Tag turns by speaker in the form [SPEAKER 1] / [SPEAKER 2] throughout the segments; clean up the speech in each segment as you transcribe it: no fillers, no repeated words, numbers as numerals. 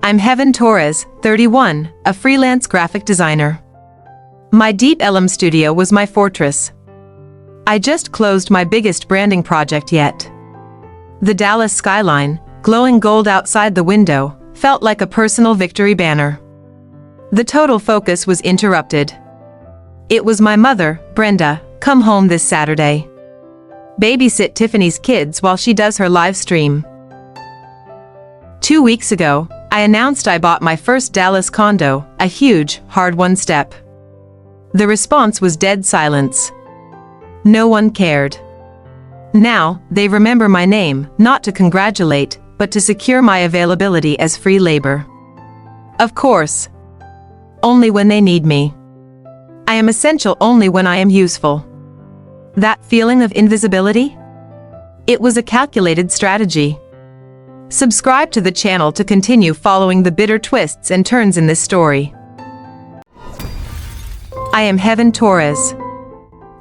[SPEAKER 1] I'm Heaven Torres, 31, a freelance graphic designer. My Deep Ellum studio was my fortress. I just closed my biggest branding project yet. The Dallas skyline, glowing gold outside the window, felt like a personal victory banner. The total focus was interrupted. It was my mother, Brenda, come home this Saturday. Babysit Tiffany's kids while she does her live stream. 2 weeks ago, I announced I bought my first Dallas condo, a huge, hard-won step. The response was dead silence. No one cared. Now, they remember my name, not to congratulate, but to secure my availability as free labor. Of course. Only when they need me. I am essential only when I am useful. That feeling of invisibility? It was a calculated strategy. Subscribe to the channel to continue following the bitter twists and turns in this story. I am Heaven Torres.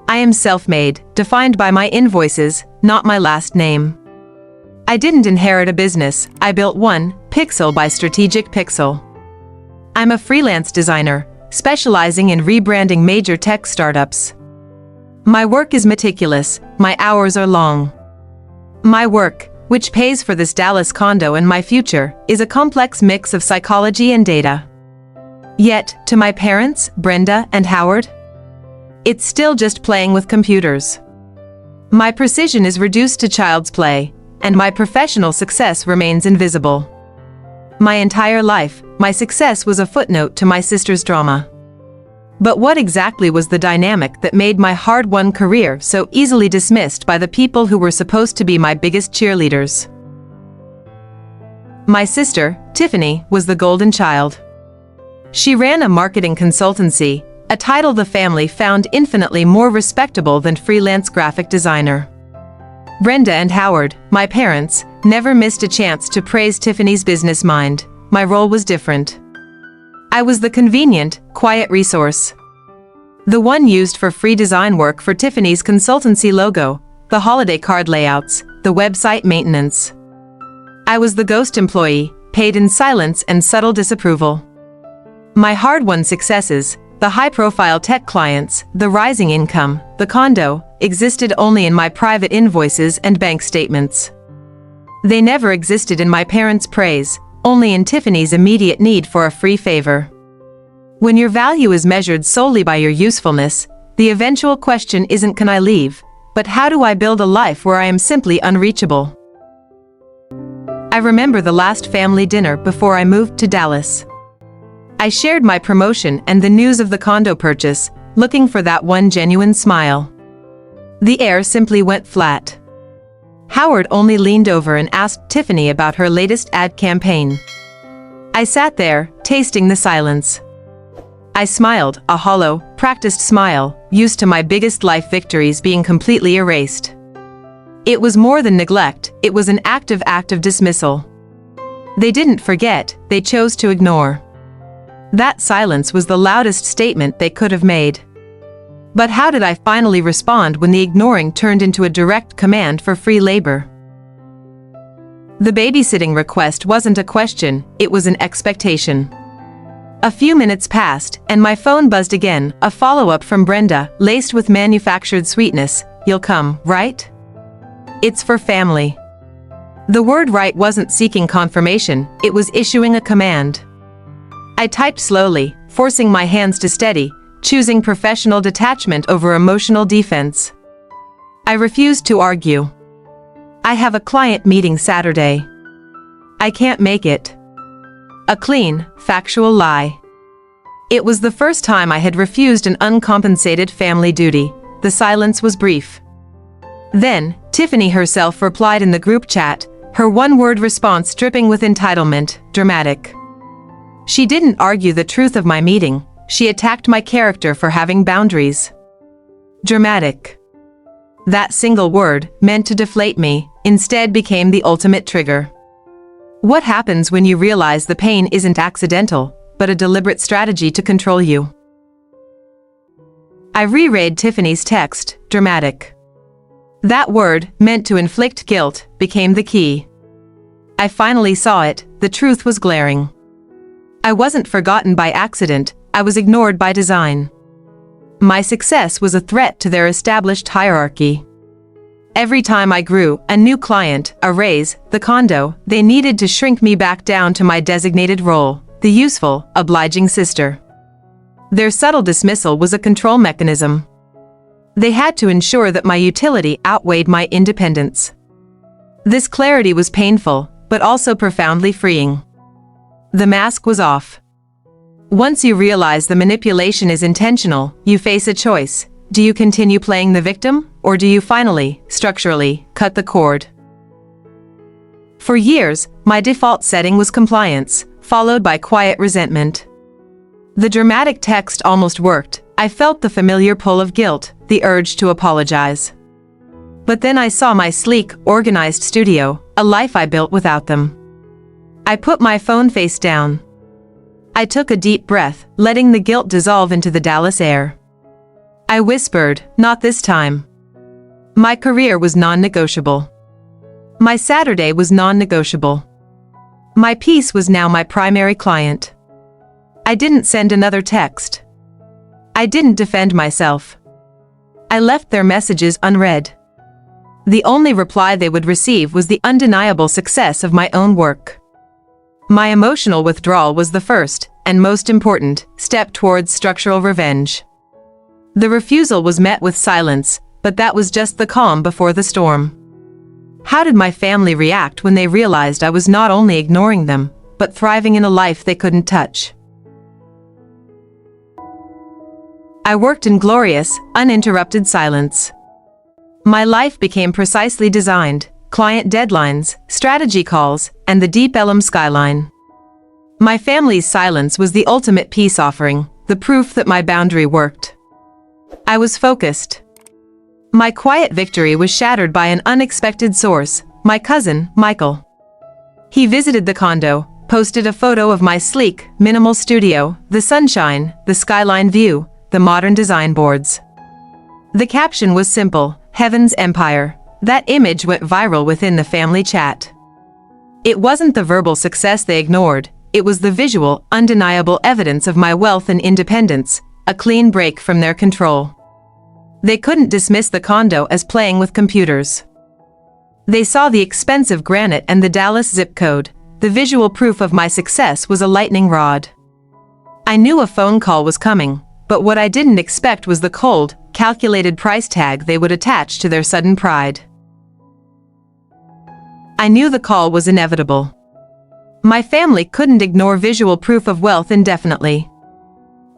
[SPEAKER 1] I am self-made, defined by my invoices, not my last name. I didn't inherit a business, I built one, pixel by strategic pixel. I'm a freelance designer, specializing in rebranding major tech startups. My work is meticulous, my hours are long. My work, which pays for this Dallas condo and my future, is a complex mix of psychology and data. Yet, to my parents, Brenda and Howard, it's still just playing with computers. My precision is reduced to child's play, and my professional success remains invisible. My entire life, my success was a footnote to my sister's drama. But what exactly was the dynamic that made my hard-won career so easily dismissed by the people who were supposed to be my biggest cheerleaders? My sister, Tiffany, was the golden child. She ran a marketing consultancy, a title the family found infinitely more respectable than freelance graphic designer. Brenda and Howard, my parents, never missed a chance to praise Tiffany's business mind. My role was different. I was the convenient, quiet resource. The one used for free design work for Tiffany's consultancy logo, the holiday card layouts, the website maintenance. I was the ghost employee, paid in silence and subtle disapproval. My hard-won successes, the high-profile tech clients, the rising income, the condo, existed only in my private invoices and bank statements. They never existed in my parents' praise, only in Tiffany's immediate need for a free favor. When your value is measured solely by your usefulness, the eventual question isn't can I leave, but how do I build a life where I am simply unreachable? I remember the last family dinner before I moved to Dallas. I shared my promotion and the news of the condo purchase, looking for that one genuine smile. The air simply went flat. Howard only leaned over and asked Tiffany about her latest ad campaign. I sat there, tasting the silence. I smiled, a hollow, practiced smile, used to my biggest life victories being completely erased. It was more than neglect, it was an active act of dismissal. They didn't forget, they chose to ignore. That silence was the loudest statement they could have made. But how did I finally respond when the ignoring turned into a direct command for free labor? The babysitting request wasn't a question, it was an expectation. A few minutes passed, and my phone buzzed again, a follow-up from Brenda, laced with manufactured sweetness. You'll come, right? It's for family. The word right wasn't seeking confirmation, it was issuing a command. I typed slowly, forcing my hands to steady, choosing professional detachment over emotional defense. I refused to argue. I have a client meeting Saturday. I can't make it. A clean, factual lie. It was the first time I had refused an uncompensated family duty. The silence was brief. Then, Tiffany herself replied in the group chat, her one-word response dripping with entitlement, dramatic. She didn't argue the truth of my meeting. She attacked my character for having boundaries. Dramatic. That single word, meant to deflate me, instead became the ultimate trigger. What happens when you realize the pain isn't accidental, but a deliberate strategy to control you? I reread Tiffany's text, dramatic. That word, meant to inflict guilt, became the key. I finally saw it, the truth was glaring. I wasn't forgotten by accident, I was ignored by design. My success was a threat to their established hierarchy. Every time I grew, a new client, a raise, the condo, they needed to shrink me back down to my designated role, the useful, obliging sister. Their subtle dismissal was a control mechanism. They had to ensure that my utility outweighed my independence. This clarity was painful, but also profoundly freeing. The mask was off. Once you realize the manipulation is intentional, you face a choice. Do you continue playing the victim, or do you finally, structurally, cut the cord? For years, my default setting was compliance, followed by quiet resentment. The dramatic text almost worked. I felt the familiar pull of guilt, the urge to apologize. But then I saw my sleek, organized studio, a life I built without them. I put my phone face down. I took a deep breath, letting the guilt dissolve into the Dallas air. I whispered, "Not this time." My career was non-negotiable. My Saturday was non-negotiable. My peace was now my primary client. I didn't send another text. I didn't defend myself. I left their messages unread. The only reply they would receive was the undeniable success of my own work. My emotional withdrawal was the first, and most important, step towards structural revenge. The refusal was met with silence, but that was just the calm before the storm. How did my family react when they realized I was not only ignoring them, but thriving in a life they couldn't touch? I worked in glorious, uninterrupted silence. My life became precisely designed: client deadlines, strategy calls, and the Deep Ellum skyline. My family's silence was the ultimate peace offering, the proof that my boundary worked. I was focused. My quiet victory was shattered by an unexpected source, my cousin, Michael. He visited the condo, posted a photo of my sleek, minimal studio, the sunshine, the skyline view, the modern design boards. The caption was simple: Heaven's Empire. That image went viral within the family chat. It wasn't the verbal success they ignored, it was the visual, undeniable evidence of my wealth and independence, a clean break from their control. They couldn't dismiss the condo as playing with computers. They saw the expensive granite and the Dallas zip code. The visual proof of my success was a lightning rod. I knew a phone call was coming, but what I didn't expect was the cold, calculated price tag they would attach to their sudden pride. I knew the call was inevitable. My family couldn't ignore visual proof of wealth indefinitely.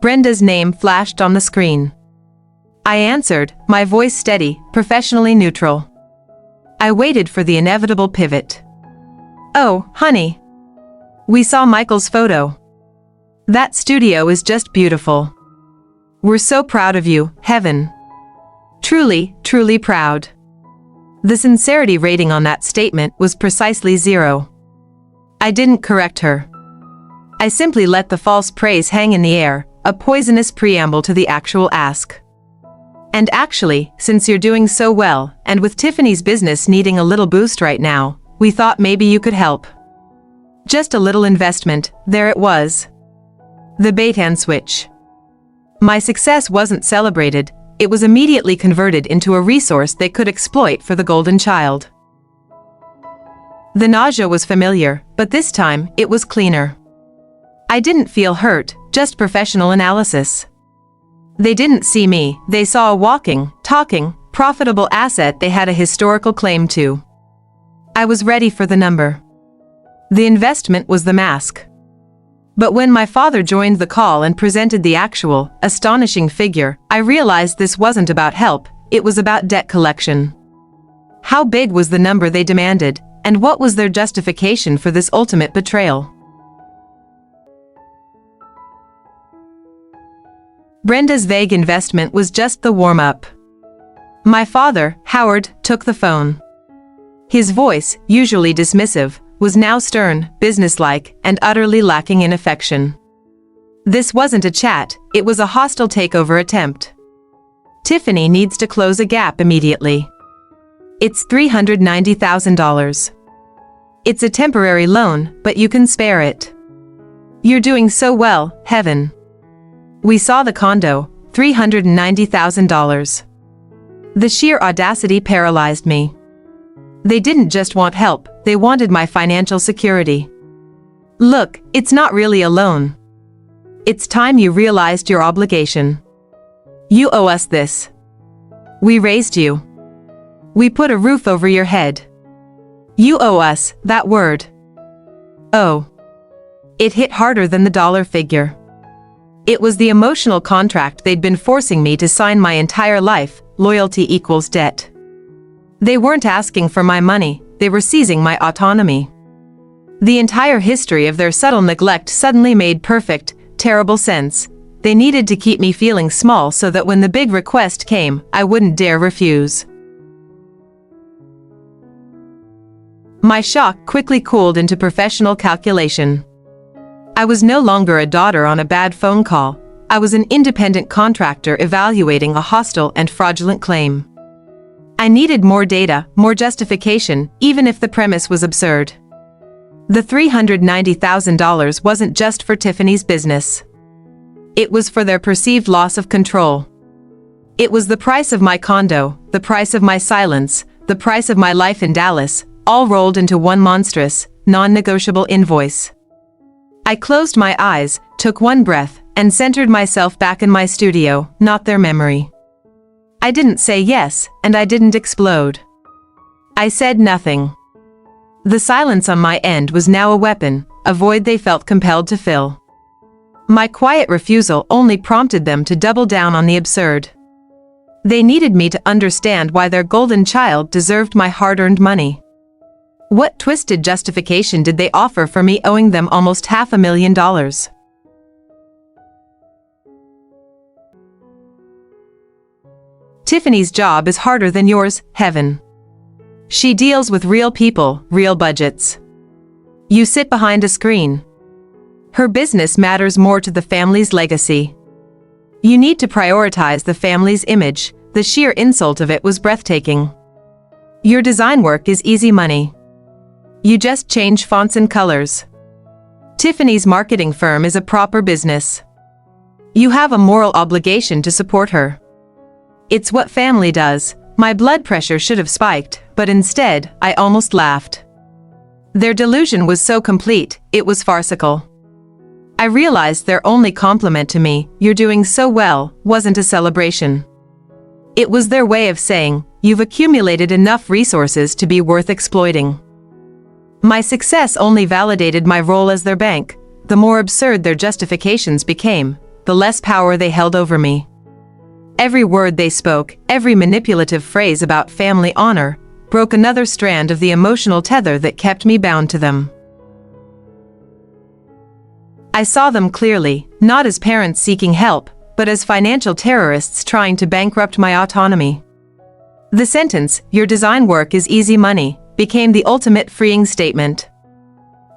[SPEAKER 1] Brenda's name flashed on the screen. I answered, my voice steady, professionally neutral. I waited for the inevitable pivot. "Oh, honey. We saw Michael's photo. That studio is just beautiful. We're so proud of you, Heaven. Truly, truly proud." The sincerity rating on that statement was precisely 0. I didn't correct her. I simply let the false praise hang in the air, a poisonous preamble to the actual ask. "And actually, since you're doing so well, and with Tiffany's business needing a little boost right now, we thought maybe you could help. Just a little investment." There it was. The bait and switch. My success wasn't celebrated, it was immediately converted into a resource they could exploit for the golden child. The nausea was familiar, but this time, it was cleaner. I didn't feel hurt, just professional analysis. They didn't see me, they saw a walking, talking, profitable asset they had a historical claim to. I was ready for the number. The investment was the mask. But when my father joined the call and presented the actual, astonishing figure, I realized this wasn't about help, it was about debt collection. How big was the number they demanded, and what was their justification for this ultimate betrayal? Brenda's vague investment was just the warm-up. My father, Howard, took the phone. His voice, usually dismissive, was now stern, businesslike, and utterly lacking in affection. This wasn't a chat, it was a hostile takeover attempt. "Tiffany needs to close a gap immediately. It's $390,000. It's a temporary loan, but you can spare it. You're doing so well, heaven. We saw the condo, $390,000. The sheer audacity paralyzed me. They didn't just want help, they wanted my financial security. Look, it's not really a loan. It's time you realized your obligation. You owe us this. We raised you. We put a roof over your head. You owe us that word. Oh. It hit harder than the dollar figure. It was the emotional contract they'd been forcing me to sign my entire life. Loyalty equals debt. They weren't asking for my money, they were seizing my autonomy. The entire history of their subtle neglect suddenly made perfect, terrible sense. They needed to keep me feeling small so that when the big request came, I wouldn't dare refuse. My shock quickly cooled into professional calculation. I was no longer a daughter on a bad phone call. I was an independent contractor evaluating a hostile and fraudulent claim. I needed more data, more justification, even if the premise was absurd. The $390,000 wasn't just for Tiffany's business. It was for their perceived loss of control. It was the price of my condo, the price of my silence, the price of my life in Dallas, all rolled into one monstrous, non-negotiable invoice. I closed my eyes, took one breath, and centered myself back in my studio, not their memory. I didn't say yes, and I didn't explode. I said nothing. The silence on my end was now a weapon, a void they felt compelled to fill. My quiet refusal only prompted them to double down on the absurd. They needed me to understand why their golden child deserved my hard-earned money. What twisted justification did they offer for me owing them almost $500,000? Tiffany's job is harder than yours, heaven. She deals with real people, real budgets. You sit behind a screen. Her business matters more to the family's legacy. You need to prioritize the family's image. The sheer insult of it was breathtaking. Your design work is easy money. You just change fonts and colors. Tiffany's marketing firm is a proper business. You have a moral obligation to support her. It's what family does. My blood pressure should have spiked, but instead, I almost laughed. Their delusion was so complete, it was farcical. I realized their only compliment to me, "You're doing so well," wasn't a celebration. It was their way of saying, "You've accumulated enough resources to be worth exploiting." My success only validated my role as their bank. The more absurd their justifications became, the less power they held over me. Every word they spoke, every manipulative phrase about family honor, broke another strand of the emotional tether that kept me bound to them. I saw them clearly, not as parents seeking help, but as financial terrorists trying to bankrupt my autonomy. The sentence, "Your design work is easy money," became the ultimate freeing statement.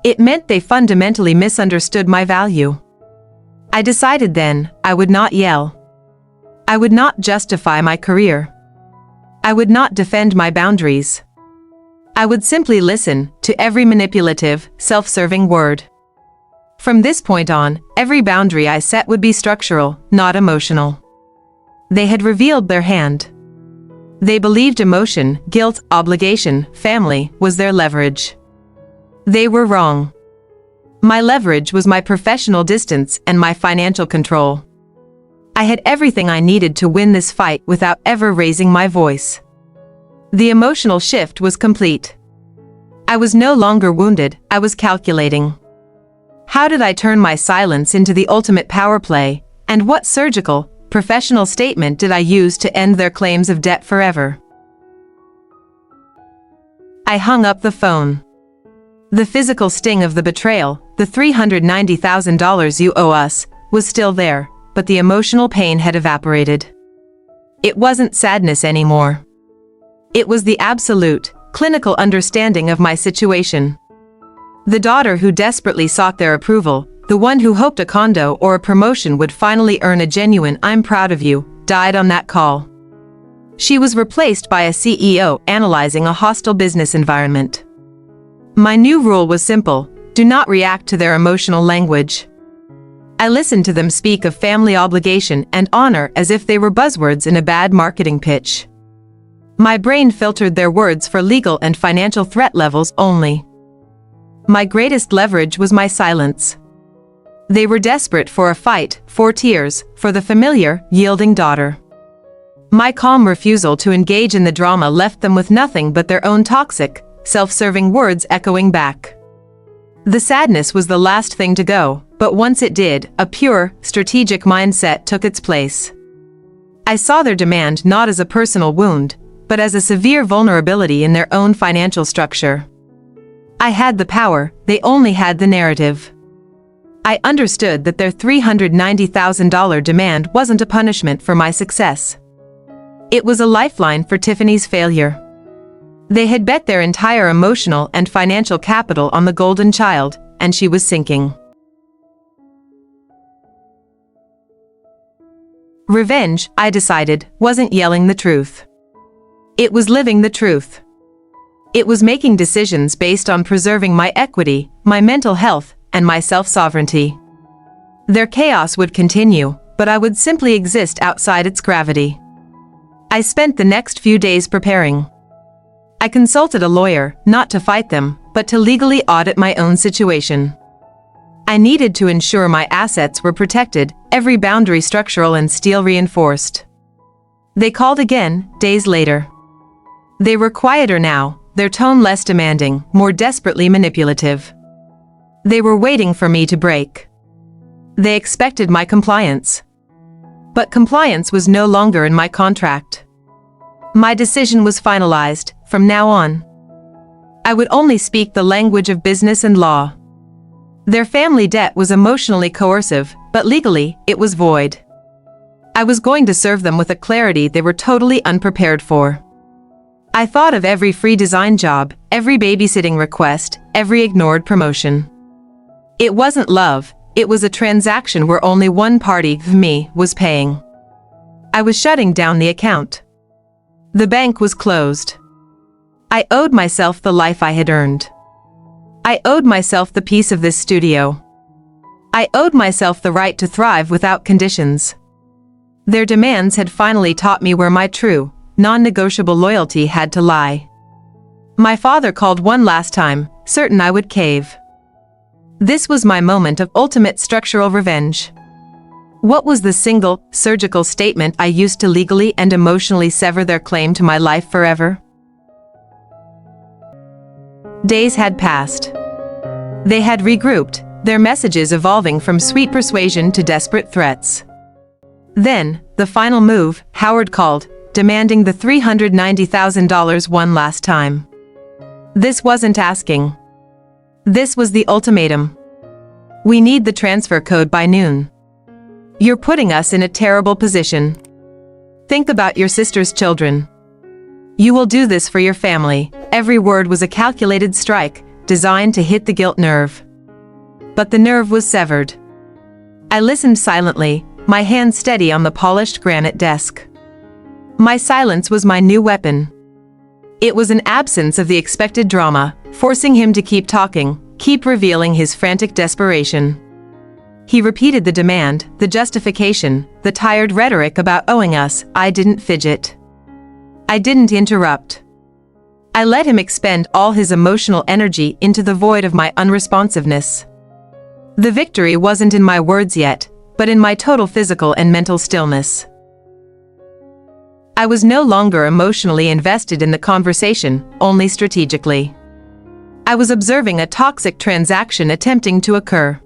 [SPEAKER 1] It meant they fundamentally misunderstood my value. I decided then, I would not yell. I would not justify my career. I would not defend my boundaries. I would simply listen to every manipulative, self-serving word. From this point on, every boundary I set would be structural, not emotional. They had revealed their hand. They believed emotion, guilt, obligation, family was their leverage. They were wrong. My leverage was my professional distance and my financial control. I had everything I needed to win this fight without ever raising my voice. The emotional shift was complete. I was no longer wounded, I was calculating. How did I turn my silence into the ultimate power play, and what surgical, professional statement did I use to end their claims of debt forever? I hung up the phone. The physical sting of the betrayal, the $390,000 you owe us, was still there, but the emotional pain had evaporated. It wasn't sadness anymore. It was the absolute, clinical understanding of my situation. The daughter who desperately sought their approval, the one who hoped a condo or a promotion would finally earn a genuine "I'm proud of you," died on that call. She was replaced by a CEO analyzing a hostile business environment. My new rule was simple: do not react to their emotional language. I listened to them speak of family obligation and honor as if they were buzzwords in a bad marketing pitch. My brain filtered their words for legal and financial threat levels only. My greatest leverage was my silence. They were desperate for a fight, for tears, for the familiar, yielding daughter. My calm refusal to engage in the drama left them with nothing but their own toxic, self-serving words echoing back. The sadness was the last thing to go, but once it did, a pure, strategic mindset took its place. I saw their demand not as a personal wound, but as a severe vulnerability in their own financial structure. I had the power, they only had the narrative. I understood that their $390,000 demand wasn't a punishment for my success. It was a lifeline for Tiffany's failure. They had bet their entire emotional and financial capital on the golden child, and she was sinking. Revenge, I decided, wasn't yelling the truth. It was living the truth. It was making decisions based on preserving my equity, my mental health, and my self-sovereignty. Their chaos would continue, but I would simply exist outside its gravity. I spent the next few days preparing. I consulted a lawyer, not to fight them, but to legally audit my own situation. I needed to ensure my assets were protected, every boundary structural and steel reinforced. They called again, days later. They were quieter now, their tone less demanding, more desperately manipulative. They were waiting for me to break. They expected my compliance. But compliance was no longer in my contract. My decision was finalized. From now on, I would only speak the language of business and law. Their family debt was emotionally coercive, but legally, it was void. I was going to serve them with a clarity they were totally unprepared for. I thought of every free design job, every babysitting request, every ignored promotion. It wasn't love, it was a transaction where only one party, me, was paying. I was shutting down the account. The bank was closed. I owed myself the life I had earned. I owed myself the peace of this studio. I owed myself the right to thrive without conditions. Their demands had finally taught me where my true, non-negotiable loyalty had to lie. My father called one last time, certain I would cave. This was my moment of ultimate structural revenge. What was the single, surgical statement I used to legally and emotionally sever their claim to my life forever? Days had passed. They had regrouped, their messages evolving from sweet persuasion to desperate threats. Then, the final move, Howard called, demanding the $390,000 one last time. This wasn't asking. This was the ultimatum. We need the transfer code by noon. You're putting us in a terrible position. Think about your sister's children. You will do this for your family. Every word was a calculated strike, designed to hit the guilt nerve. But the nerve was severed. I listened silently, my hand steady on the polished granite desk. My silence was my new weapon. It was an absence of the expected drama, forcing him to keep talking, keep revealing his frantic desperation. He repeated the demand, the justification, the tired rhetoric about owing us. I didn't fidget. I didn't interrupt. I let him expend all his emotional energy into the void of my unresponsiveness. The victory wasn't in my words yet, but in my total physical and mental stillness. I was no longer emotionally invested in the conversation, only strategically. I was observing a toxic transaction attempting to occur.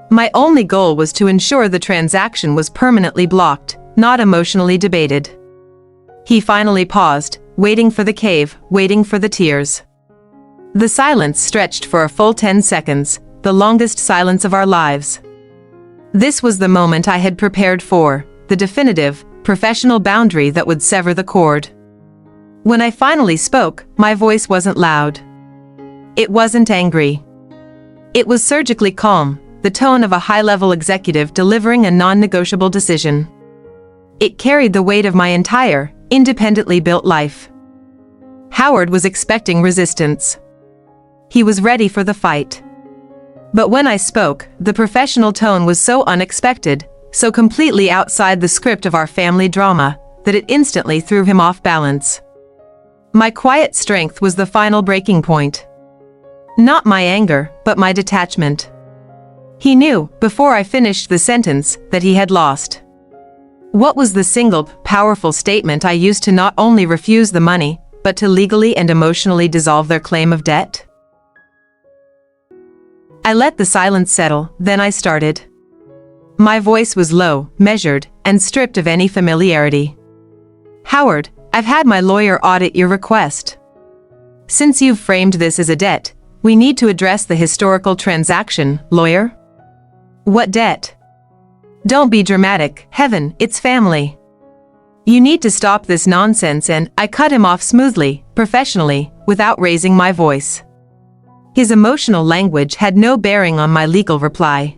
[SPEAKER 1] My only goal was to ensure the transaction was permanently blocked, not emotionally debated. He finally paused, waiting for the cave, waiting for the tears. The silence stretched for a full 10 seconds, the longest silence of our lives. This was the moment I had prepared for, the definitive, professional boundary that would sever the cord. When I finally spoke, my voice wasn't loud. It wasn't angry. It was surgically calm, the tone of a high-level executive delivering a non-negotiable decision. It carried the weight of my entire, independently built life. Howard was expecting resistance. He was ready for the fight. But when I spoke, the professional tone was so unexpected, so completely outside the script of our family drama, that it instantly threw him off balance. My quiet strength was the final breaking point. Not my anger, but my detachment. He knew, before I finished the sentence, that he had lost. What was the single, powerful statement I used to not only refuse the money, but to legally and emotionally dissolve their claim of debt? I let the silence settle, then I started. My voice was low, measured, and stripped of any familiarity. Howard, I've had my lawyer audit your request. Since you've framed this as a debt, we need to address the historical transaction, lawyer. What debt? Don't be dramatic, heaven, it's family. You need to stop this nonsense, and I cut him off smoothly, professionally, without raising my voice. His emotional language had no bearing on my legal reply.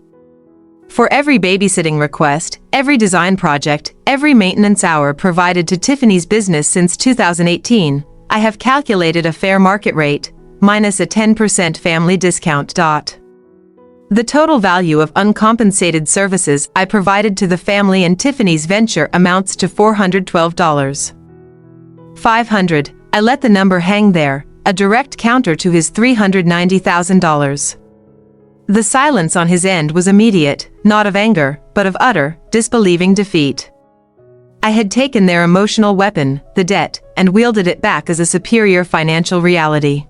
[SPEAKER 1] For every babysitting request, every design project, every maintenance hour provided to Tiffany's business since 2018, I have calculated a fair market rate, minus a 10% family discount. The total value of uncompensated services I provided to the family and Tiffany's venture amounts to $412. $500, I let the number hang there, a direct counter to his $390,000. The silence on his end was immediate, not of anger, but of utter, disbelieving defeat. I had taken their emotional weapon, the debt, and wielded it back as a superior financial reality.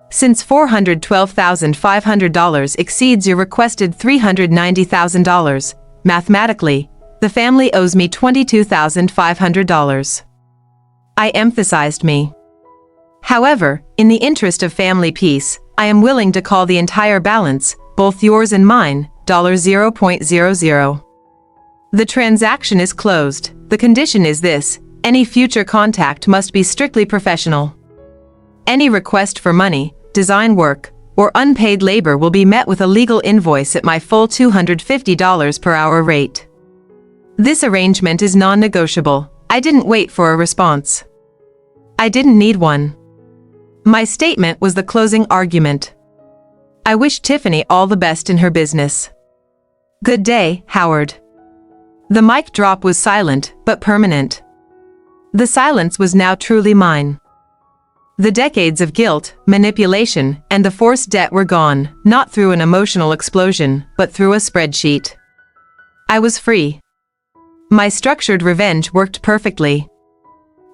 [SPEAKER 1] Since $412,500 exceeds your requested $390,000, mathematically, the family owes me $22,500. I emphasized me. However, in the interest of family peace, I am willing to call the entire balance, both yours and mine, $0.00. The transaction is closed. The condition is this: any future contact must be strictly professional. Any request for money, design work, or unpaid labor will be met with a legal invoice at my full $250 per hour rate. This arrangement is non-negotiable. I didn't wait for a response. I didn't need one. My statement was the closing argument. I wished Tiffany all the best in her business. Good day, Howard. The mic drop was silent, but permanent. The silence was now truly mine. The decades of guilt, manipulation, and the forced debt were gone, not through an emotional explosion, but through a spreadsheet. I was free. My structured revenge worked perfectly.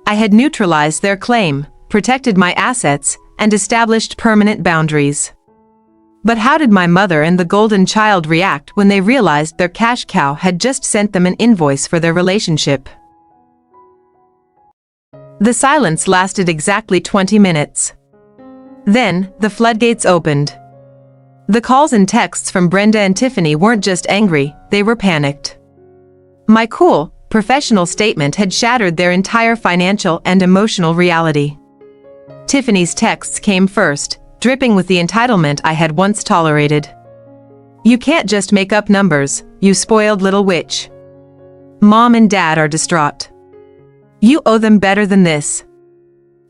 [SPEAKER 1] I had neutralized their claim, protected my assets, and established permanent boundaries. But how did my mother and the golden child react when they realized their cash cow had just sent them an invoice for their relationship? The silence lasted exactly 20 minutes. Then, the floodgates opened. The calls and texts from Brenda and Tiffany weren't just angry, they were panicked. My cool, professional statement had shattered their entire financial and emotional reality. Tiffany's texts came first, dripping with the entitlement I had once tolerated. You can't just make up numbers, you spoiled little witch. Mom and Dad are distraught. You owe them better than this.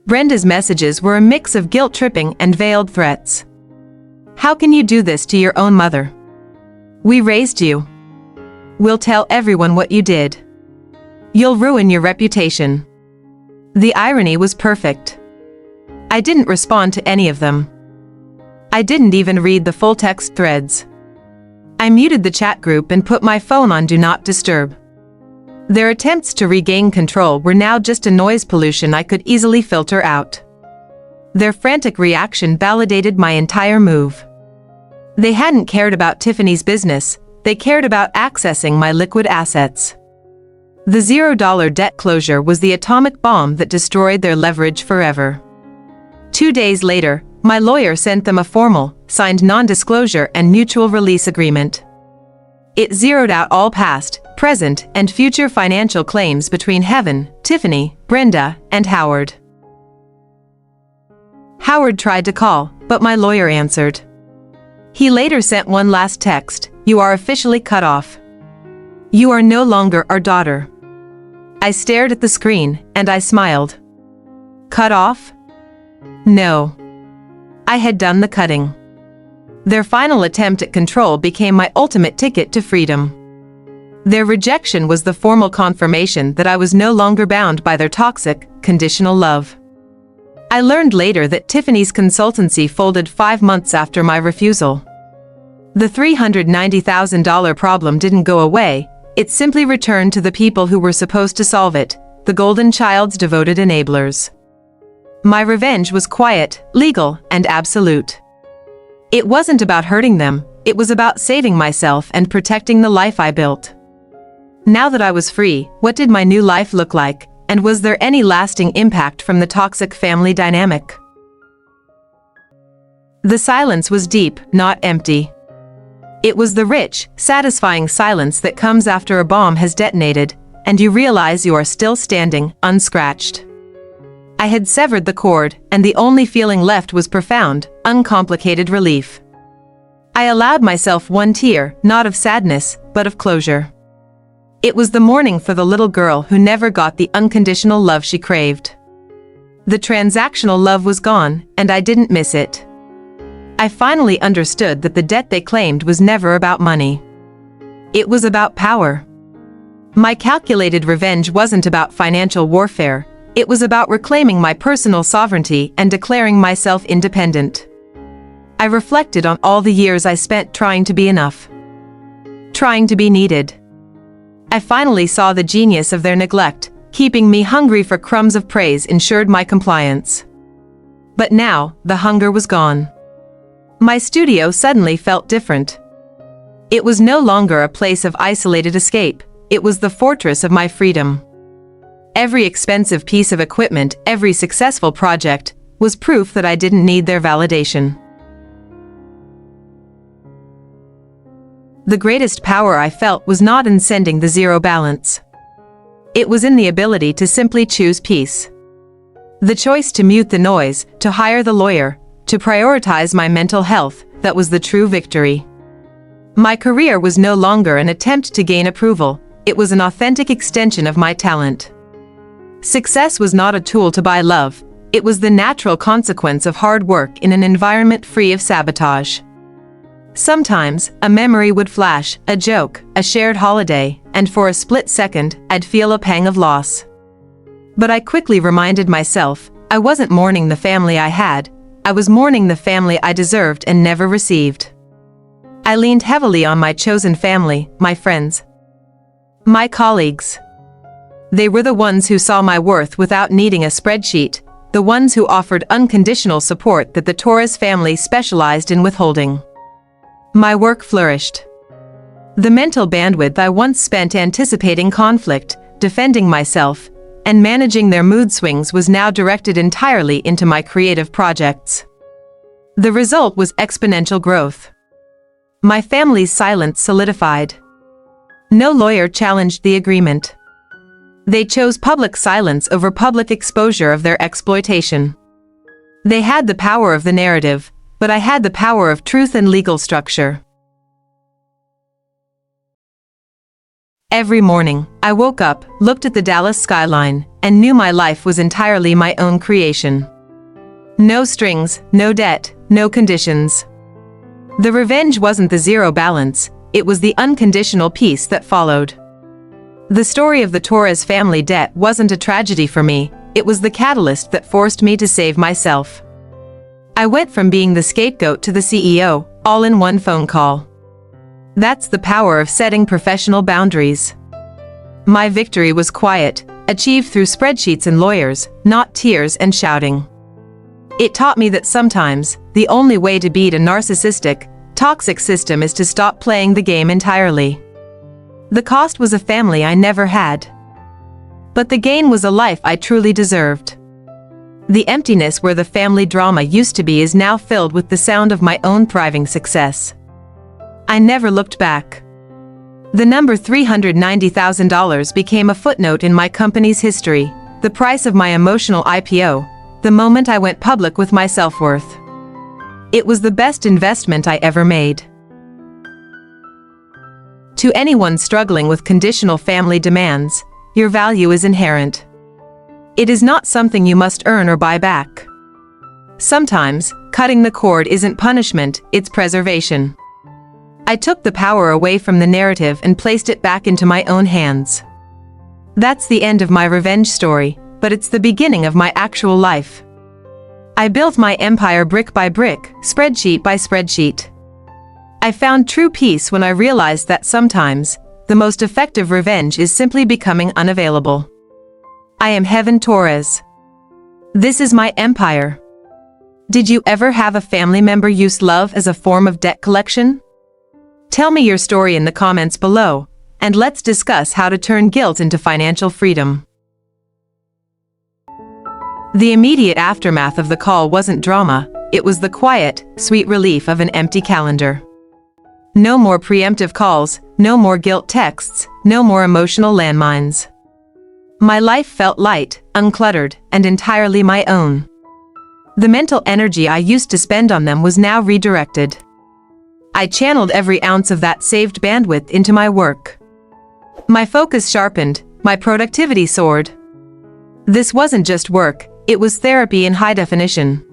[SPEAKER 1] Brenda's messages were a mix of guilt-tripping and veiled threats. How can you do this to your own mother? We raised you. We'll tell everyone what you did. You'll ruin your reputation. The irony was perfect. I didn't respond to any of them. I didn't even read the full text threads. I muted the chat group and put my phone on Do Not Disturb. Their attempts to regain control were now just a noise pollution I could easily filter out. Their frantic reaction validated my entire move. They hadn't cared about Tiffany's business, they cared about accessing my liquid assets. The $0 debt closure was the atomic bomb that destroyed their leverage forever. 2 days later, my lawyer sent them a formal, signed non-disclosure and mutual release agreement. It zeroed out all past, present, and future financial claims between Heaven, Tiffany, Brenda, and Howard. Howard tried to call, but my lawyer answered. He later sent one last text: "You are officially cut off. You are no longer our daughter." I stared at the screen, and I smiled. Cut off? No. I had done the cutting. Their final attempt at control became my ultimate ticket to freedom. Their rejection was the formal confirmation that I was no longer bound by their toxic, conditional love. I learned later that Tiffany's consultancy folded 5 months after my refusal. The $390,000 problem didn't go away, it simply returned to the people who were supposed to solve it, the golden child's devoted enablers. My revenge was quiet, legal, and absolute. It wasn't about hurting them, it was about saving myself and protecting the life I built. Now that I was free, what did my new life look like, and was there any lasting impact from the toxic family dynamic? The silence was deep, not empty. It was the rich, satisfying silence that comes after a bomb has detonated, and you realize you are still standing, unscratched. I had severed the cord, and the only feeling left was profound, uncomplicated relief. I allowed myself one tear, not of sadness, but of closure. It was the mourning for the little girl who never got the unconditional love she craved. The transactional love was gone, and I didn't miss it. I finally understood that the debt they claimed was never about money. It was about power. My calculated revenge wasn't about financial warfare, it was about reclaiming my personal sovereignty and declaring myself independent. I reflected on all the years I spent trying to be enough. Trying to be needed. I finally saw the genius of their neglect, keeping me hungry for crumbs of praise ensured my compliance. But now, the hunger was gone. My studio suddenly felt different. It was no longer a place of isolated escape, it was the fortress of my freedom. Every expensive piece of equipment, every successful project, was proof that I didn't need their validation. The greatest power I felt was not in sending the zero balance. It was in the ability to simply choose peace. The choice to mute the noise, to hire the lawyer, to prioritize my mental health, that was the true victory. My career was no longer an attempt to gain approval, it was an authentic extension of my talent. Success was not a tool to buy love, it was the natural consequence of hard work in an environment free of sabotage. Sometimes, a memory would flash, a joke, a shared holiday, and for a split second, I'd feel a pang of loss. But I quickly reminded myself, I wasn't mourning the family I had, I was mourning the family I deserved and never received. I leaned heavily on my chosen family, my friends. My colleagues. They were the ones who saw my worth without needing a spreadsheet, the ones who offered unconditional support that the Torres family specialized in withholding. My work flourished. The mental bandwidth I once spent anticipating conflict, defending myself, and managing their mood swings was now directed entirely into my creative projects. The result was exponential growth. My family's silence solidified. No lawyer challenged the agreement. They chose public silence over public exposure of their exploitation. They had the power of the narrative, but I had the power of truth and legal structure. Every morning, I woke up, looked at the Dallas skyline, and knew my life was entirely my own creation. No strings, no debt, no conditions. The revenge wasn't the zero balance, it was the unconditional peace that followed. The story of the Torres family debt wasn't a tragedy for me, it was the catalyst that forced me to save myself. I went from being the scapegoat to the CEO, all in one phone call. That's the power of setting professional boundaries. My victory was quiet, achieved through spreadsheets and lawyers, not tears and shouting. It taught me that sometimes, the only way to beat a narcissistic, toxic system is to stop playing the game entirely. The cost was a family I never had. But the gain was a life I truly deserved. The emptiness where the family drama used to be is now filled with the sound of my own thriving success. I never looked back. The number $390,000 became a footnote in my company's history, the price of my emotional IPO, the moment I went public with my self-worth. It was the best investment I ever made. To anyone struggling with conditional family demands, your value is inherent. It is not something you must earn or buy back. Sometimes, Cutting the cord isn't punishment, it's preservation. I took the power away from the narrative and placed it back into my own hands. That's the end of my revenge story, but it's the beginning of my actual life. I built my empire brick by brick, spreadsheet by spreadsheet. I found true peace when I realized that sometimes, the most effective revenge is simply becoming unavailable. I am Heaven Torres. This is my empire. Did you ever have a family member use love as a form of debt collection? Tell me your story in the comments below, and let's discuss how to turn guilt into financial freedom. The immediate aftermath of the call wasn't drama, it was the quiet, sweet relief of an empty calendar. No more preemptive calls, no more guilt texts, no more emotional landmines. My life felt light, uncluttered, and entirely my own. The mental energy I used to spend on them was now redirected. I channeled every ounce of that saved bandwidth into my work. My focus sharpened, my productivity soared. This wasn't just work, it was therapy in high definition.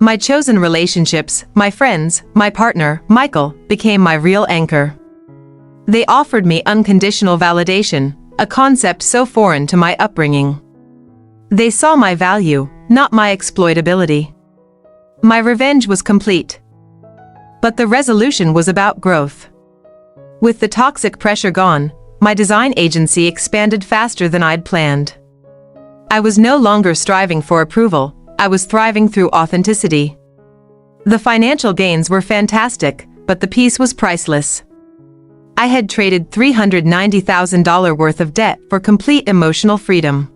[SPEAKER 1] My chosen relationships, my friends, my partner, Michael, became my real anchor. They offered me unconditional validation, a concept so foreign to my upbringing. They saw my value, not my exploitability. My revenge was complete. But the resolution was about growth. With the toxic pressure gone, my design agency expanded faster than I'd planned. I was no longer striving for approval, I was thriving through authenticity. The financial gains were fantastic, but the peace was priceless. I had traded $390,000 worth of debt for complete emotional freedom.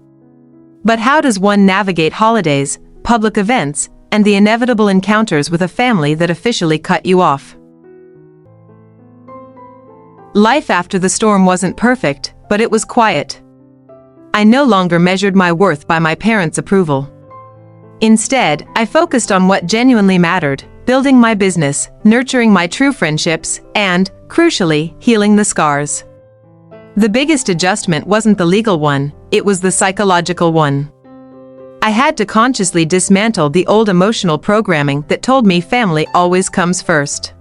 [SPEAKER 1] But how does one navigate holidays, public events, and the inevitable encounters with a family that officially cut you off? Life after the storm wasn't perfect, but it was quiet. I no longer measured my worth by my parents' approval. Instead, I focused on what genuinely mattered, building my business, nurturing my true friendships, and, crucially, healing the scars. The biggest adjustment wasn't the legal one, it was the psychological one. I had to consciously dismantle the old emotional programming that told me family always comes first.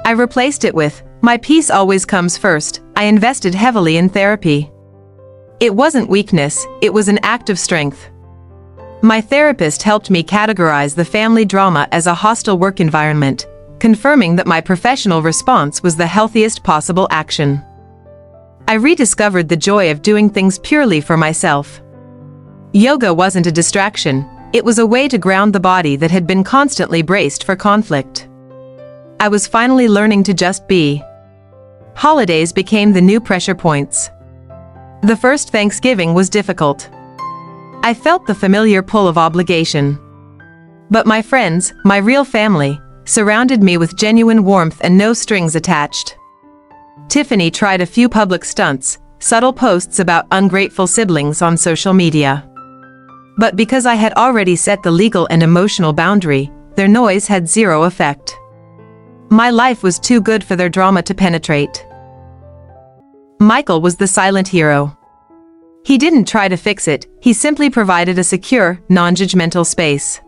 [SPEAKER 1] I replaced it with, my peace always comes first. I invested heavily in therapy. It wasn't weakness, it was an act of strength. My therapist helped me categorize the family drama as a hostile work environment, confirming that my professional response was the healthiest possible action. I rediscovered the joy of doing things purely for myself. Yoga wasn't a distraction, it was a way to ground the body that had been constantly braced for conflict. I was finally learning to just be. Holidays became the new pressure points. The first Thanksgiving was difficult. I felt the familiar pull of obligation. But my friends, my real family, surrounded me with genuine warmth and no strings attached. Tiffany tried a few public stunts, subtle posts about ungrateful siblings on social media. But because I had already set the legal and emotional boundary, their noise had zero effect. My life was too good for their drama to penetrate. Michael was the silent hero. He didn't try to fix it, he simply provided a secure, non-judgmental space.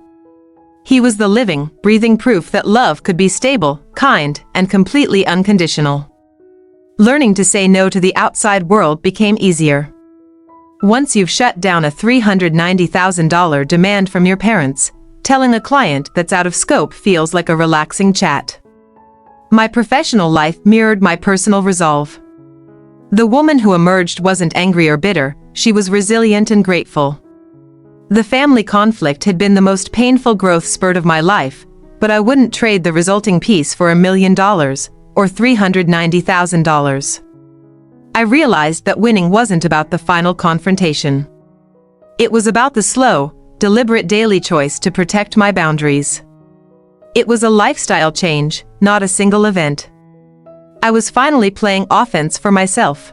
[SPEAKER 1] He was the living, breathing proof that love could be stable, kind, and completely unconditional. Learning to say no to the outside world became easier. Once you've shut down a $390,000 demand from your parents, telling a client that's out of scope feels like a relaxing chat. My professional life mirrored my personal resolve. The woman who emerged wasn't angry or bitter, she was resilient and grateful. The family conflict had been the most painful growth spurt of my life, but I wouldn't trade the resulting peace for $1 million, or $390,000. I realized that winning wasn't about the final confrontation. It was about the slow, deliberate daily choice to protect my boundaries. It was a lifestyle change, not a single event. I was finally playing offense for myself.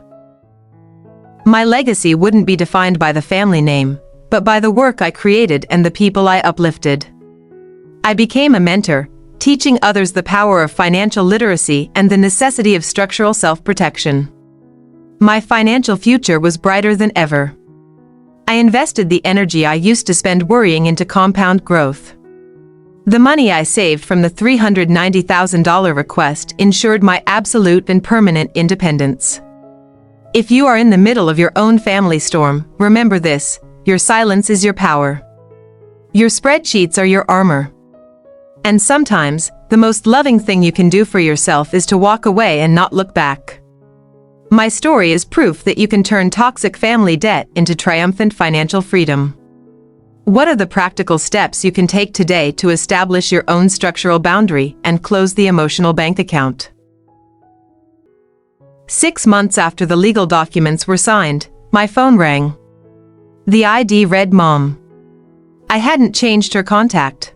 [SPEAKER 1] My legacy wouldn't be defined by the family name, but by the work I created and the people I uplifted. I became a mentor, teaching others the power of financial literacy and the necessity of structural self-protection. My financial future was brighter than ever. I invested the energy I used to spend worrying into compound growth. The money I saved from the $390,000 request ensured my absolute and permanent independence. If you are in the middle of your own family storm, remember this: your silence is your power. Your spreadsheets are your armor. And sometimes, the most loving thing you can do for yourself is to walk away and not look back. My story is proof that you can turn toxic family debt into triumphant financial freedom. What are the practical steps you can take today to establish your own structural boundary and close the emotional bank account? 6 months after the legal documents were signed, my phone rang. The ID read Mom. I hadn't changed her contact.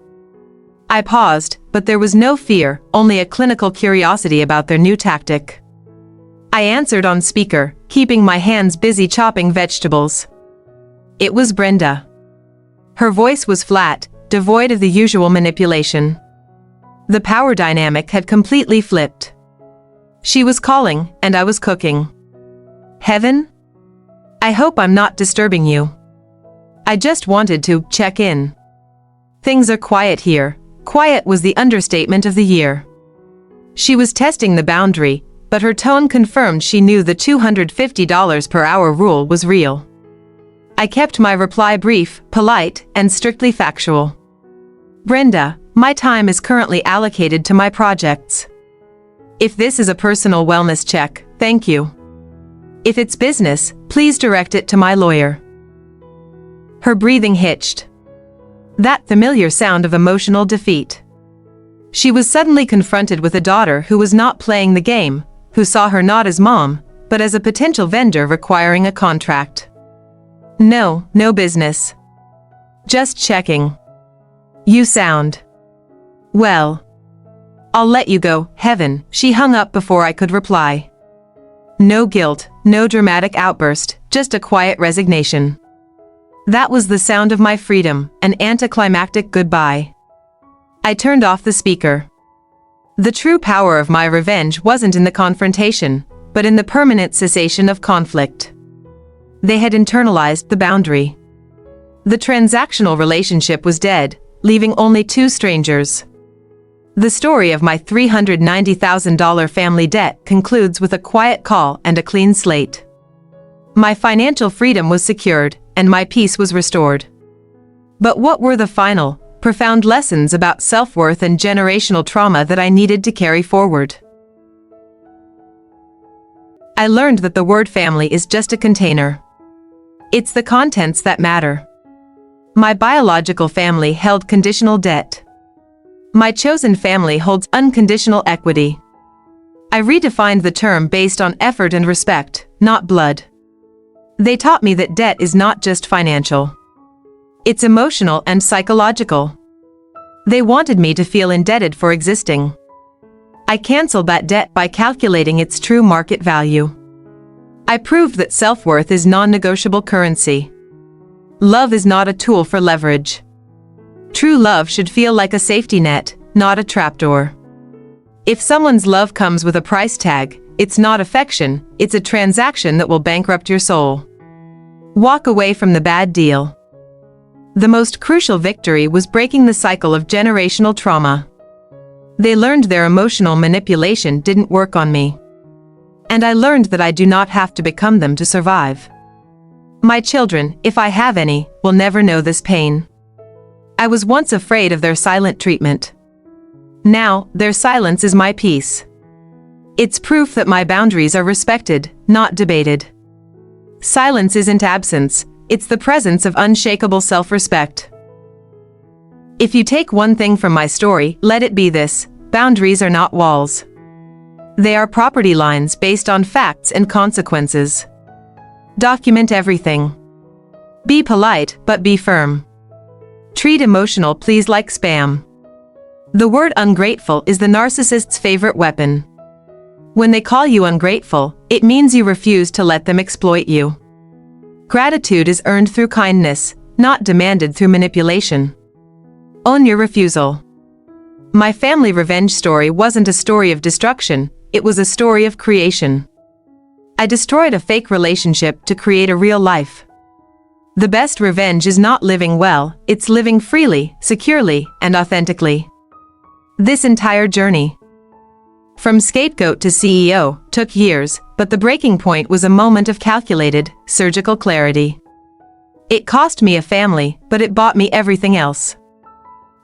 [SPEAKER 1] I paused, but there was no fear, only a clinical curiosity about their new tactic. I answered on speaker, keeping my hands busy chopping vegetables. It was Brenda. Her voice was flat, devoid of the usual manipulation. The power dynamic had completely flipped. She was calling, and I was cooking. Heaven? I hope I'm not disturbing you. I just wanted to check in. Things are quiet here. Quiet was the understatement of the year. She was testing the boundary, but her tone confirmed she knew the $250 per hour rule was real. I kept my reply brief, polite, and strictly factual. Brenda, my time is currently allocated to my projects. If this is a personal wellness check, thank you. If it's business, please direct it to my lawyer. Her breathing hitched. That familiar sound of emotional defeat. She was suddenly confronted with a daughter who was not playing the game, who saw her not as mom, but as a potential vendor requiring a contract. No business. Just checking. You sound. Well. I'll let you go, Heaven. She hung up before I could reply. No guilt, no dramatic outburst, just a quiet resignation. That was the sound of my freedom, an anticlimactic goodbye. I turned off the speaker. The true power of my revenge wasn't in the confrontation, but in the permanent cessation of conflict. They had internalized the boundary. The transactional relationship was dead, leaving only two strangers. The story of my $390,000 family debt concludes with a quiet call and a clean slate. My financial freedom was secured, and my peace was restored. But what were the final, profound lessons about self-worth and generational trauma that I needed to carry forward? I learned that the word family is just a container. It's the contents that matter. My biological family held conditional debt. My chosen family holds unconditional equity. I redefined the term based on effort and respect, not blood. They taught me that debt is not just financial. It's emotional and psychological. They wanted me to feel indebted for existing. I canceled that debt by calculating its true market value. I proved that self-worth is non-negotiable currency. Love is not a tool for leverage. True love should feel like a safety net, not a trapdoor. If someone's love comes with a price tag, it's not affection, it's a transaction that will bankrupt your soul. Walk away from the bad deal. The most crucial victory was breaking the cycle of generational trauma. They learned their emotional manipulation didn't work on me. And I learned that I do not have to become them to survive. My children, if I have any, will never know this pain. I was once afraid of their silent treatment. Now, their silence is my peace. It's proof that my boundaries are respected, not debated. Silence isn't absence, it's the presence of unshakable self-respect. If you take one thing from my story, let it be this: boundaries are not walls. They are property lines based on facts and consequences. Document everything. Be polite, but be firm. Treat emotional pleas like spam. The word ungrateful is the narcissist's favorite weapon. When they call you ungrateful, it means you refuse to let them exploit you. Gratitude is earned through kindness, not demanded through manipulation. Own your refusal. My family revenge story wasn't a story of destruction, it was a story of creation. I destroyed a fake relationship to create a real life. The best revenge is not living well, it's living freely, securely, and authentically. This entire journey, from scapegoat to CEO, took years, but the breaking point was a moment of calculated, surgical clarity. It cost me a family, but it bought me everything else.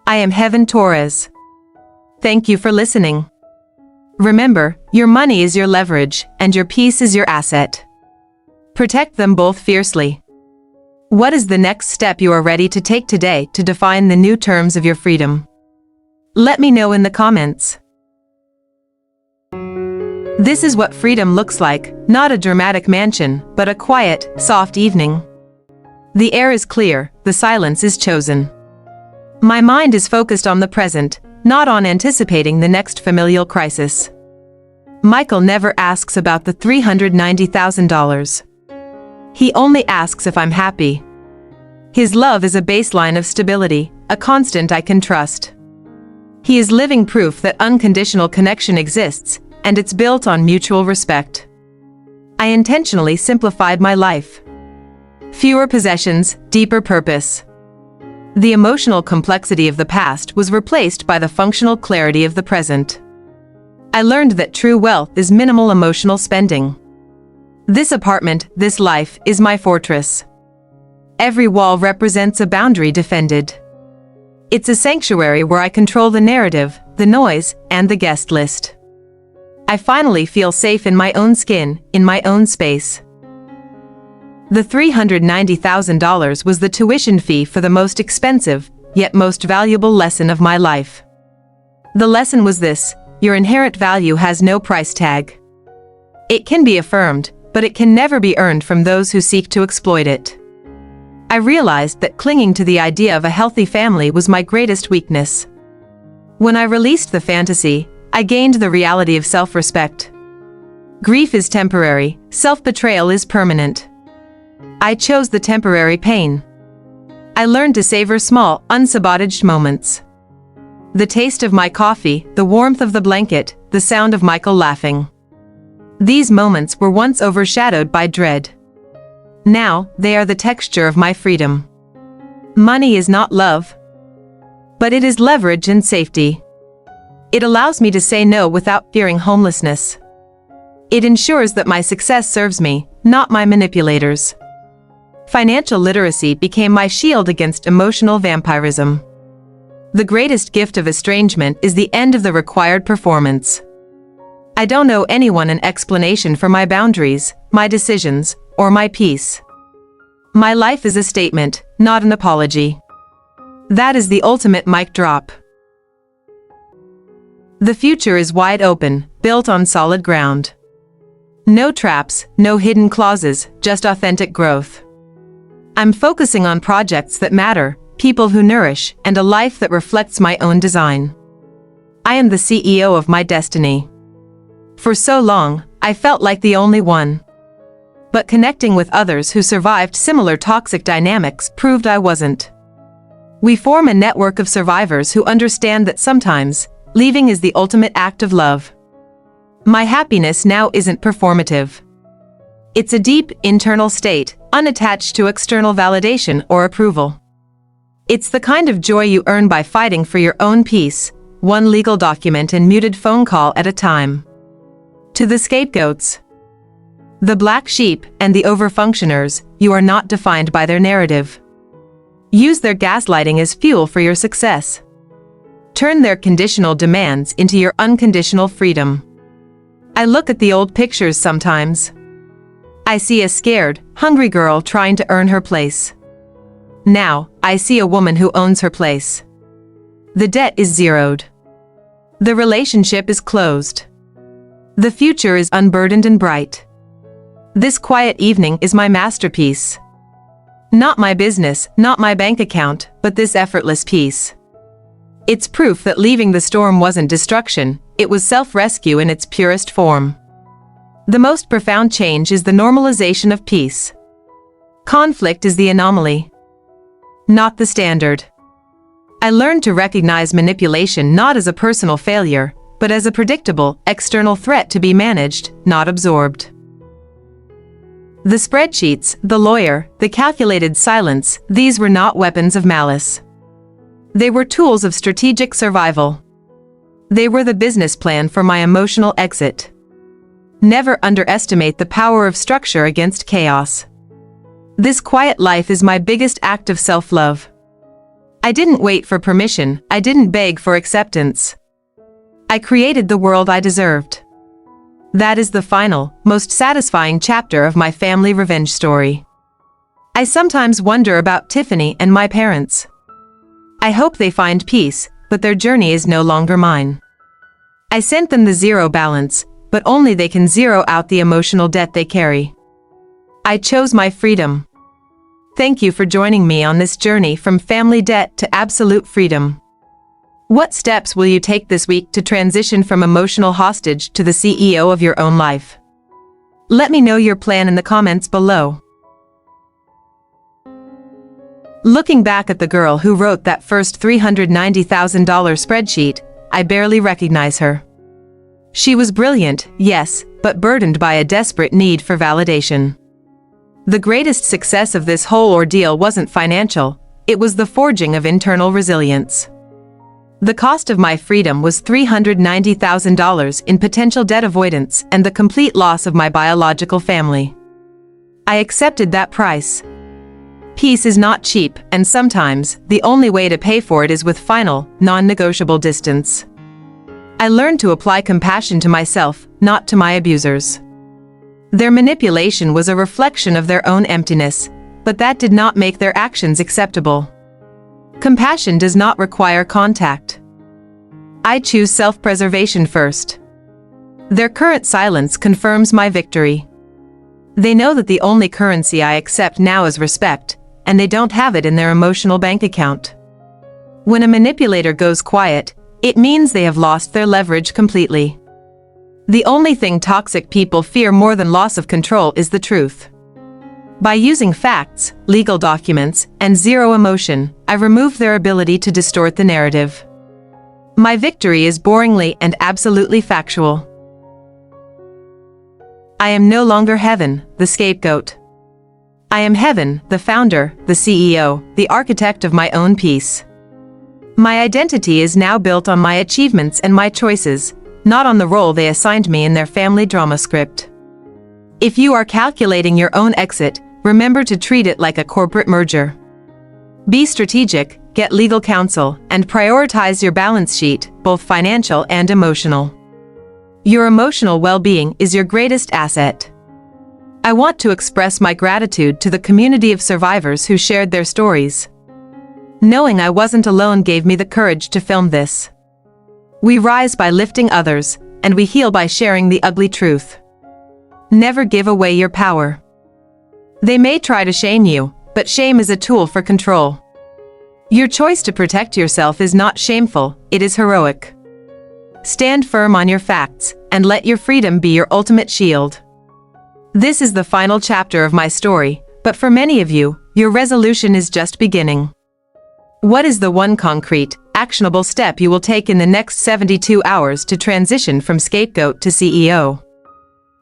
[SPEAKER 1] I am Heaven Torres. Thank you for listening. Remember, your money is your leverage, and your peace is your asset. Protect them both fiercely. What is the next step you are ready to take today to define the new terms of your freedom? Let me know in the comments. This is what freedom looks like, not a dramatic mansion, but a quiet, soft evening. The air is clear, the silence is chosen. My mind is focused on the present, not on anticipating the next familial crisis. Michael never asks about the $390,000. He only asks if I'm happy. His love is a baseline of stability, a constant I can trust. He is living proof that unconditional connection exists, and it's built on mutual respect. I intentionally simplified my life. Fewer possessions, deeper purpose. The emotional complexity of the past was replaced by the functional clarity of the present. I learned that true wealth is minimal emotional spending. This apartment, this life, is my fortress. Every wall represents a boundary defended. It's a sanctuary where I control the narrative, the noise, and the guest list. I finally feel safe in my own skin, in my own space. The $390,000 was the tuition fee for the most expensive, yet most valuable lesson of my life. The lesson was this: your inherent value has no price tag. It can be affirmed, but it can never be earned from those who seek to exploit it. I realized that clinging to the idea of a healthy family was my greatest weakness. When I released the fantasy, I gained the reality of self-respect. Grief is temporary, self-betrayal is permanent. I chose the temporary pain. I learned to savor small, unsabotaged moments. The taste of my coffee, the warmth of the blanket, the sound of Michael laughing. These moments were once overshadowed by dread. Now, they are the texture of my freedom. Money is not love, but it is leverage and safety. It allows me to say no without fearing homelessness. It ensures that my success serves me, not my manipulators. Financial literacy became my shield against emotional vampirism. The greatest gift of estrangement is the end of the required performance. I don't owe anyone an explanation for my boundaries, my decisions, or my peace. My life is a statement, not an apology. That is the ultimate mic drop. The future is wide open, built on solid ground. No traps, no hidden clauses, just authentic growth. I'm focusing on projects that matter, people who nourish, and a life that reflects my own design. I am the CEO of my destiny. For so long, I felt like the only one. But connecting with others who survived similar toxic dynamics proved I wasn't. We form a network of survivors who understand that sometimes, leaving is the ultimate act of love. My happiness now isn't performative. It's a deep, internal state, unattached to external validation or approval. It's the kind of joy you earn by fighting for your own peace, one legal document and muted phone call at a time. To the scapegoats, the black sheep, and the overfunctioners, you are not defined by their narrative. Use their gaslighting as fuel for your success. Turn their conditional demands into your unconditional freedom. I look at the old pictures sometimes. I see a scared, hungry girl trying to earn her place. Now, I see a woman who owns her place. The debt is zeroed. The relationship is closed. The future is unburdened and bright. This quiet evening is my masterpiece. Not my business, not my bank account, but this effortless peace. It's proof that leaving the storm wasn't destruction, it was self-rescue in its purest form. The most profound change is the normalization of peace. Conflict is the anomaly, not the standard. I learned to recognize manipulation not as a personal failure, but as a predictable, external threat to be managed, not absorbed. The spreadsheets, the lawyer, the calculated silence, these were not weapons of malice. They were tools of strategic survival. They were the business plan for my emotional exit. Never underestimate the power of structure against chaos. This quiet life is my biggest act of self-love. I didn't wait for permission, I didn't beg for acceptance. I created the world I deserved. That is the final, most satisfying chapter of my family revenge story. I sometimes wonder about Tiffany and my parents. I hope they find peace, but their journey is no longer mine. I sent them the zero balance, but only they can zero out the emotional debt they carry. I chose my freedom. Thank you for joining me on this journey from family debt to absolute freedom. What steps will you take this week to transition from emotional hostage to the CEO of your own life? Let me know your plan in the comments below. Looking back at the girl who wrote that first $390,000 spreadsheet, I barely recognize her. She was brilliant, yes, but burdened by a desperate need for validation. The greatest success of this whole ordeal wasn't financial, it was the forging of internal resilience. The cost of my freedom was $390,000 in potential debt avoidance and the complete loss of my biological family. I accepted that price. Peace is not cheap, and sometimes, the only way to pay for it is with final, non-negotiable distance. I learned to apply compassion to myself, not to my abusers. Their manipulation was a reflection of their own emptiness, but that did not make their actions acceptable. Compassion does not require contact. I choose self-preservation first. Their current silence confirms my victory. They know that the only currency I accept now is respect, and they don't have it in their emotional bank account. When a manipulator goes quiet, it means they have lost their leverage completely. The only thing toxic people fear more than loss of control is the truth. By using facts, legal documents, and zero emotion, I remove their ability to distort the narrative. My victory is boringly and absolutely factual. I am no longer heaven, the scapegoat. I am heaven, the founder, the CEO, the architect of my own peace. My identity is now built on my achievements and my choices, not on the role they assigned me in their family drama script. If you are calculating your own exit, remember to treat it like a corporate merger. Be strategic, get legal counsel, and prioritize your balance sheet, both financial and emotional. Your emotional well-being is your greatest asset. I want to express my gratitude to the community of survivors who shared their stories. Knowing I wasn't alone gave me the courage to film this. We rise by lifting others, and we heal by sharing the ugly truth. Never give away your power. They may try to shame you, but shame is a tool for control. Your choice to protect yourself is not shameful, it is heroic. Stand firm on your facts, and let your freedom be your ultimate shield. This is the final chapter of my story, but for many of you, your resolution is just beginning. What is the one concrete, actionable step you will take in the next 72 hours to transition from scapegoat to CEO?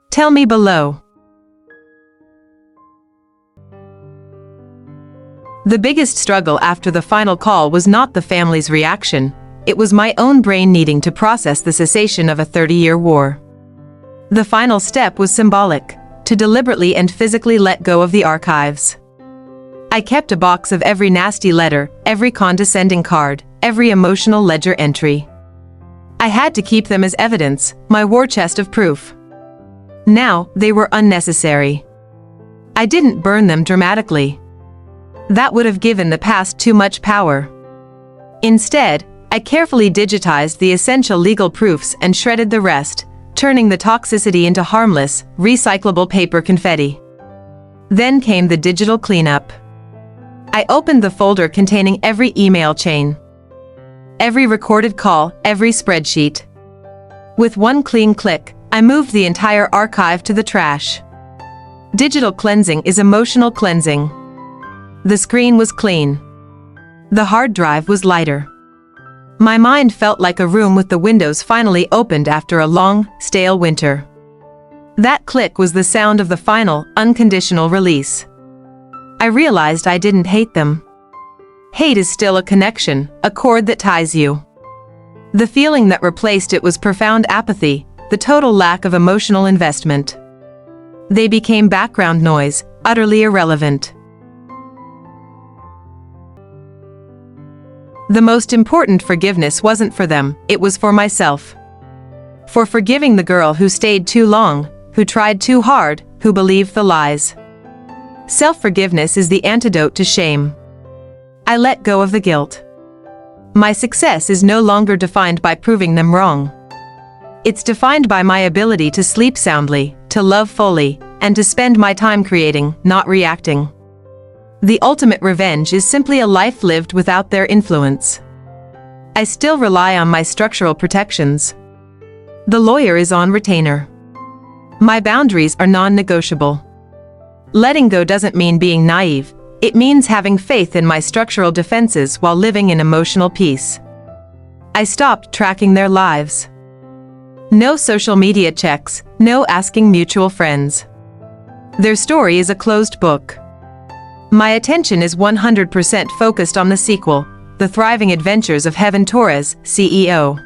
[SPEAKER 1] Tell me below. The biggest struggle after the final call was not the family's reaction, it was my own brain needing to process the cessation of a 30-year war. The final step was symbolic, to deliberately and physically let go of the archives. I kept a box of every nasty letter, every condescending card, every emotional ledger entry. I had to keep them as evidence, my war chest of proof. Now, they were unnecessary. I didn't burn them dramatically. That would have given the past too much power. Instead, I carefully digitized the essential legal proofs and shredded the rest, turning the toxicity into harmless, recyclable paper confetti. Then came the digital cleanup. I opened the folder containing every email chain, every recorded call, every spreadsheet. With one clean click, I moved the entire archive to the trash. Digital cleansing is emotional cleansing. The screen was clean. The hard drive was lighter. My mind felt like a room with the windows finally opened after a long, stale winter. That click was the sound of the final, unconditional release. I realized I didn't hate them. Hate is still a connection, a cord that ties you. The feeling that replaced it was profound apathy, the total lack of emotional investment. They became background noise, utterly irrelevant. The most important forgiveness wasn't for them, it was for myself. For forgiving the girl who stayed too long, who tried too hard, who believed the lies. Self-forgiveness is the antidote to shame. I let go of the guilt. My success is no longer defined by proving them wrong. It's defined by my ability to sleep soundly, to love fully, and to spend my time creating, not reacting. The ultimate revenge is simply a life lived without their influence. I still rely on my structural protections. The lawyer is on retainer. My boundaries are non-negotiable. Letting go doesn't mean being naive, it means having faith in my structural defenses while living in emotional peace. I stopped tracking their lives. No social media checks, no asking mutual friends. Their story is a closed book. My attention is 100% focused on the sequel, The Thriving Adventures of Heaven Torres, CEO.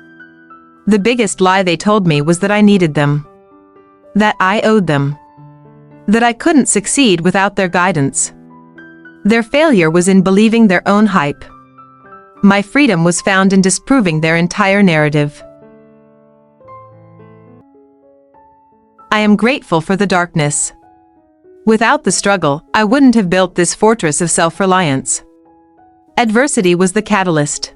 [SPEAKER 1] The biggest lie they told me was that I needed them. That I owed them. That I couldn't succeed without their guidance. Their failure was in believing their own hype. My freedom was found in disproving their entire narrative. I am grateful for the darkness. Without the struggle, I wouldn't have built this fortress of self-reliance. Adversity was the catalyst.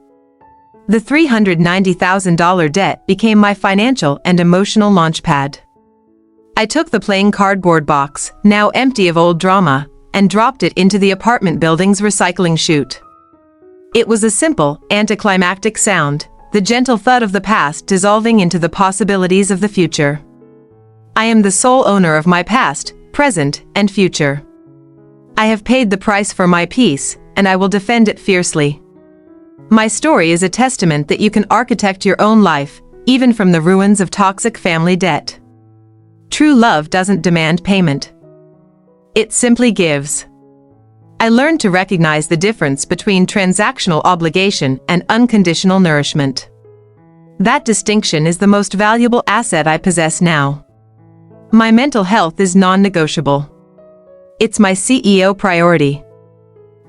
[SPEAKER 1] The $390,000 debt became my financial and emotional launchpad. I took the plain cardboard box, now empty of old drama, and dropped it into the apartment building's recycling chute. It was a simple, anticlimactic sound, the gentle thud of the past dissolving into the possibilities of the future. I am the sole owner of my past, present, and future. I have paid the price for my peace, and I will defend it fiercely. My story is a testament that you can architect your own life, even from the ruins of toxic family debt. True love doesn't demand payment. It simply gives. I learned to recognize the difference between transactional obligation and unconditional nourishment. That distinction is the most valuable asset I possess now. My mental health is non-negotiable. It's my CEO priority.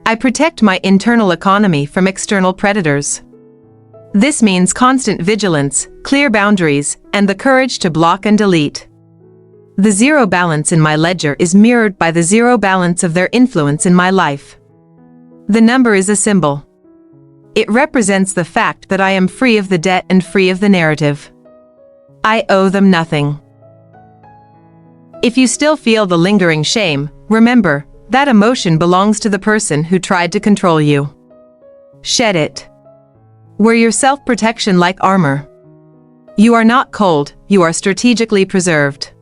[SPEAKER 1] I protect my internal economy from external predators. This means constant vigilance, clear boundaries, and the courage to block and delete. The zero balance in my ledger is mirrored by the zero balance of their influence in my life. The number is a symbol. It represents the fact that I am free of the debt and free of the narrative. I owe them nothing. If you still feel the lingering shame, remember, that emotion belongs to the person who tried to control you. Shed it. Wear your self-protection like armor. You are not cold, you are strategically preserved.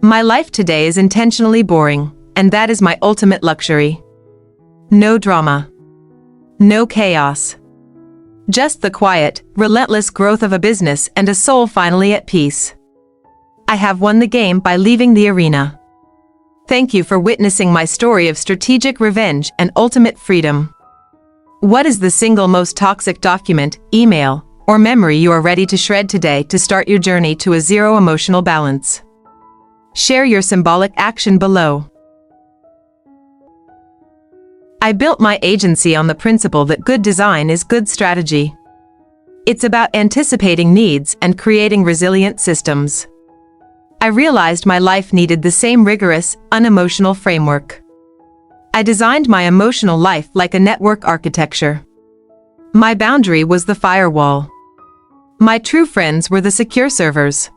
[SPEAKER 1] My life today is intentionally boring, and that is my ultimate luxury. No drama. No chaos. Just the quiet, relentless growth of a business and a soul finally at peace. I have won the game by leaving the arena. Thank you for witnessing my story of strategic revenge and ultimate freedom. What is the single most toxic document, email, or memory you are ready to shred today to start your journey to a zero emotional balance? Share your symbolic action below. I built my agency on the principle that good design is good strategy. It's about anticipating needs and creating resilient systems. I realized my life needed the same rigorous, unemotional framework. I designed my emotional life like a network architecture. My boundary was the firewall. My true friends were the secure servers.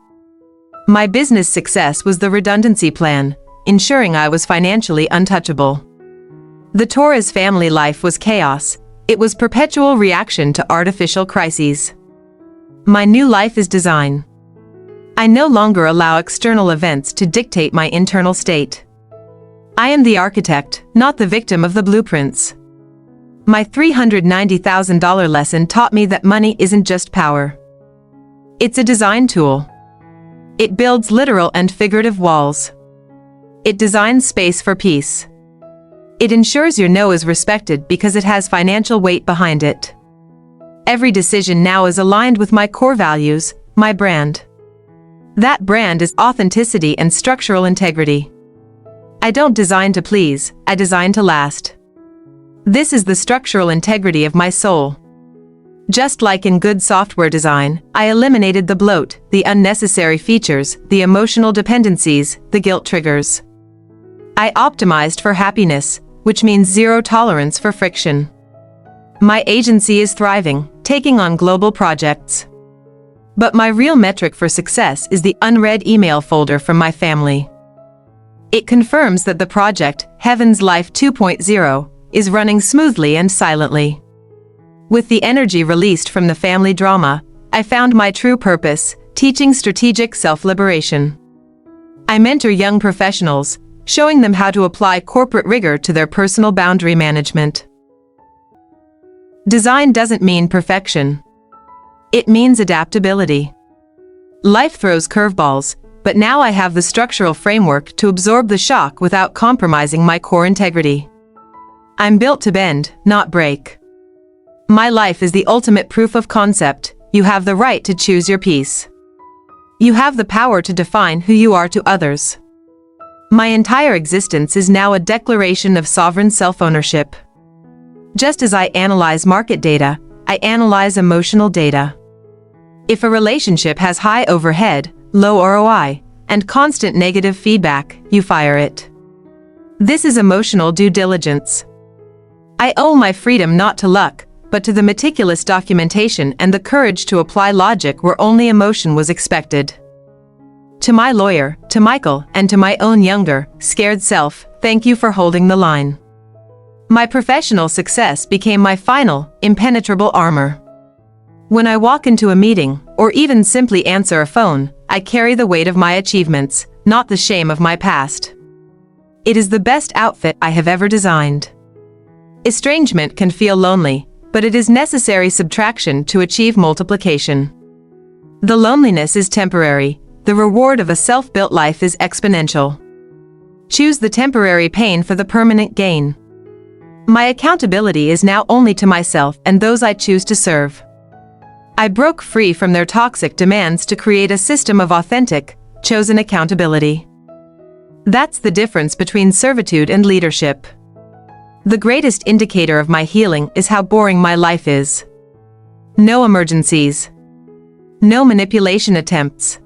[SPEAKER 1] My business success was the redundancy plan, ensuring I was financially untouchable. The Torres family life was chaos. It was perpetual reaction to artificial crises. My new life is design. I no longer allow external events to dictate my internal state. I am the architect, not the victim of the blueprints. My $390,000 lesson taught me that money isn't just power. It's a design tool. It builds literal and figurative walls. It designs space for peace. It ensures your no is respected because it has financial weight behind it. Every decision now is aligned with my core values, my brand. That brand is authenticity and structural integrity. I don't design to please, I design to last. This is the structural integrity of my soul. Just like in good software design, I eliminated the bloat, the unnecessary features, the emotional dependencies, the guilt triggers. I optimized for happiness, which means zero tolerance for friction. My agency is thriving, taking on global projects. But my real metric for success is the unread email folder from my family. It confirms that the project, Heaven's Life 2.0, is running smoothly and silently. With the energy released from the family drama, I found my true purpose, teaching strategic self-liberation. I mentor young professionals, showing them how to apply corporate rigor to their personal boundary management. Design doesn't mean perfection. It means adaptability. Life throws curveballs, but now I have the structural framework to absorb the shock without compromising my core integrity. I'm built to bend, not break. My life is the ultimate proof of concept. You have the right to choose your peace. You have the power to define who you are to others. My entire existence is now a declaration of sovereign self-ownership. Just as I analyze market data, I analyze emotional data. If a relationship has high overhead, low ROI, and constant negative feedback, you fire it. This is emotional due diligence. I owe my freedom not to luck, but to the meticulous documentation and the courage to apply logic where only emotion was expected. To my lawyer, to Michael, and to my own younger, scared self, thank you for holding the line. My professional success became my final, impenetrable armor. When I walk into a meeting, or even simply answer a phone, I carry the weight of my achievements, not the shame of my past. It is the best outfit I have ever designed. Estrangement can feel lonely, but it is necessary subtraction to achieve multiplication. The loneliness is temporary, the reward of a self-built life is exponential. Choose the temporary pain for the permanent gain. My accountability is now only to myself and those I choose to serve. I broke free from their toxic demands to create a system of authentic, chosen accountability. That's the difference between servitude and leadership. The greatest indicator of my healing is how boring my life is. No emergencies. No manipulation attempts.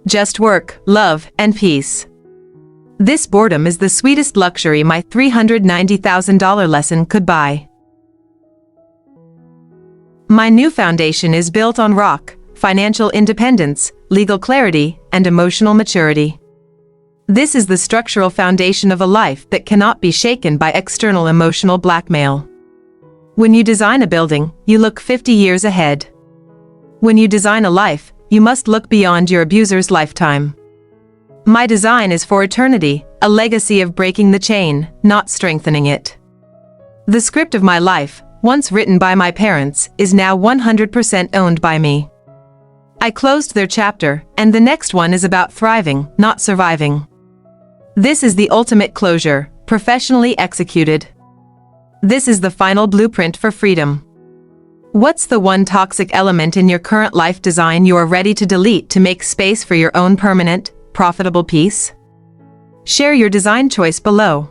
[SPEAKER 1] Just work, love, and peace. This boredom is the sweetest luxury my $390,000 lesson could buy. My new foundation is built on rock, financial independence, legal clarity, and emotional maturity. This is the structural foundation of a life that cannot be shaken by external emotional blackmail. When you design a building, you look 50 years ahead. When you design a life, you must look beyond your abuser's lifetime. My design is for eternity, a legacy of breaking the chain, not strengthening it. The script of my life, once written by my parents, is now 100% owned by me. I closed their chapter, and the next one is about thriving, not surviving. This is the ultimate closure, professionally executed. This is the final blueprint for freedom. What's the one toxic element in your current life design you are ready to delete to make space for your own permanent, profitable peace? Share your design choice below.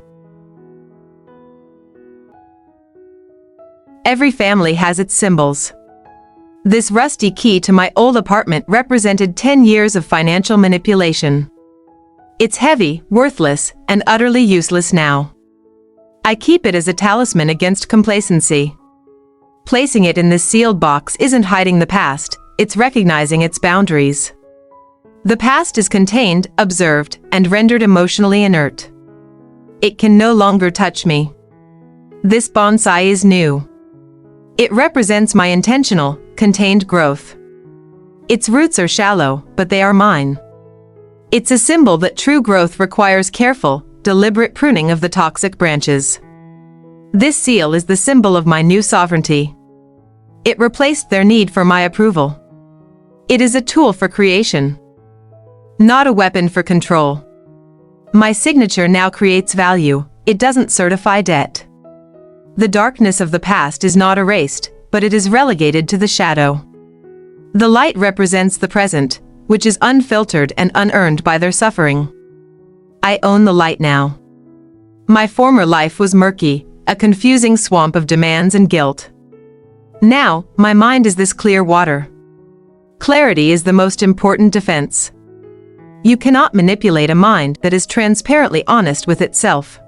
[SPEAKER 1] Every family has its symbols. This rusty key to my old apartment represented 10 years of financial manipulation. It's heavy, worthless, and utterly useless now. I keep it as a talisman against complacency. Placing it in this sealed box isn't hiding the past, it's recognizing its boundaries. The past is contained, observed, and rendered emotionally inert. It can no longer touch me. This bonsai is new. It represents my intentional, contained growth. Its roots are shallow, but they are mine. It's a symbol that true growth requires careful, deliberate pruning of the toxic branches. This seal is the symbol of my new sovereignty. It replaced their need for my approval. It is a tool for creation. not a weapon for control. My signature now creates value, it doesn't certify debt. The darkness of the past is not erased, but it is relegated to the shadow. The light represents the present, which is unfiltered and unearned by their suffering. I own the light now. My former life was murky, a confusing swamp of demands and guilt. Now, my mind is this clear water. Clarity is the most important defense. You cannot manipulate a mind that is transparently honest with itself.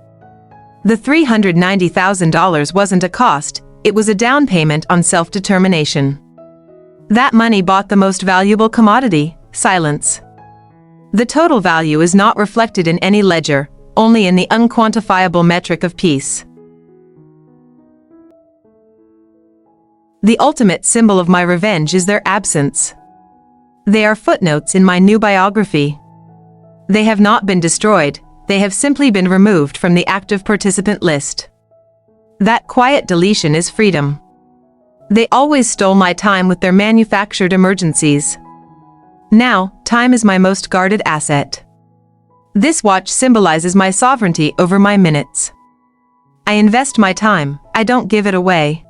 [SPEAKER 1] The $390,000 wasn't a cost, it was a down payment on self-determination. That money bought the most valuable commodity, silence. The total value is not reflected in any ledger, only in the unquantifiable metric of peace. The ultimate symbol of my revenge is their absence. They are footnotes in my new biography. They have not been destroyed, they have simply been removed from the active participant list. That quiet deletion is freedom. They always stole my time with their manufactured emergencies. Now, time is my most guarded asset. This watch symbolizes my sovereignty over my minutes. I invest my time, I don't give it away.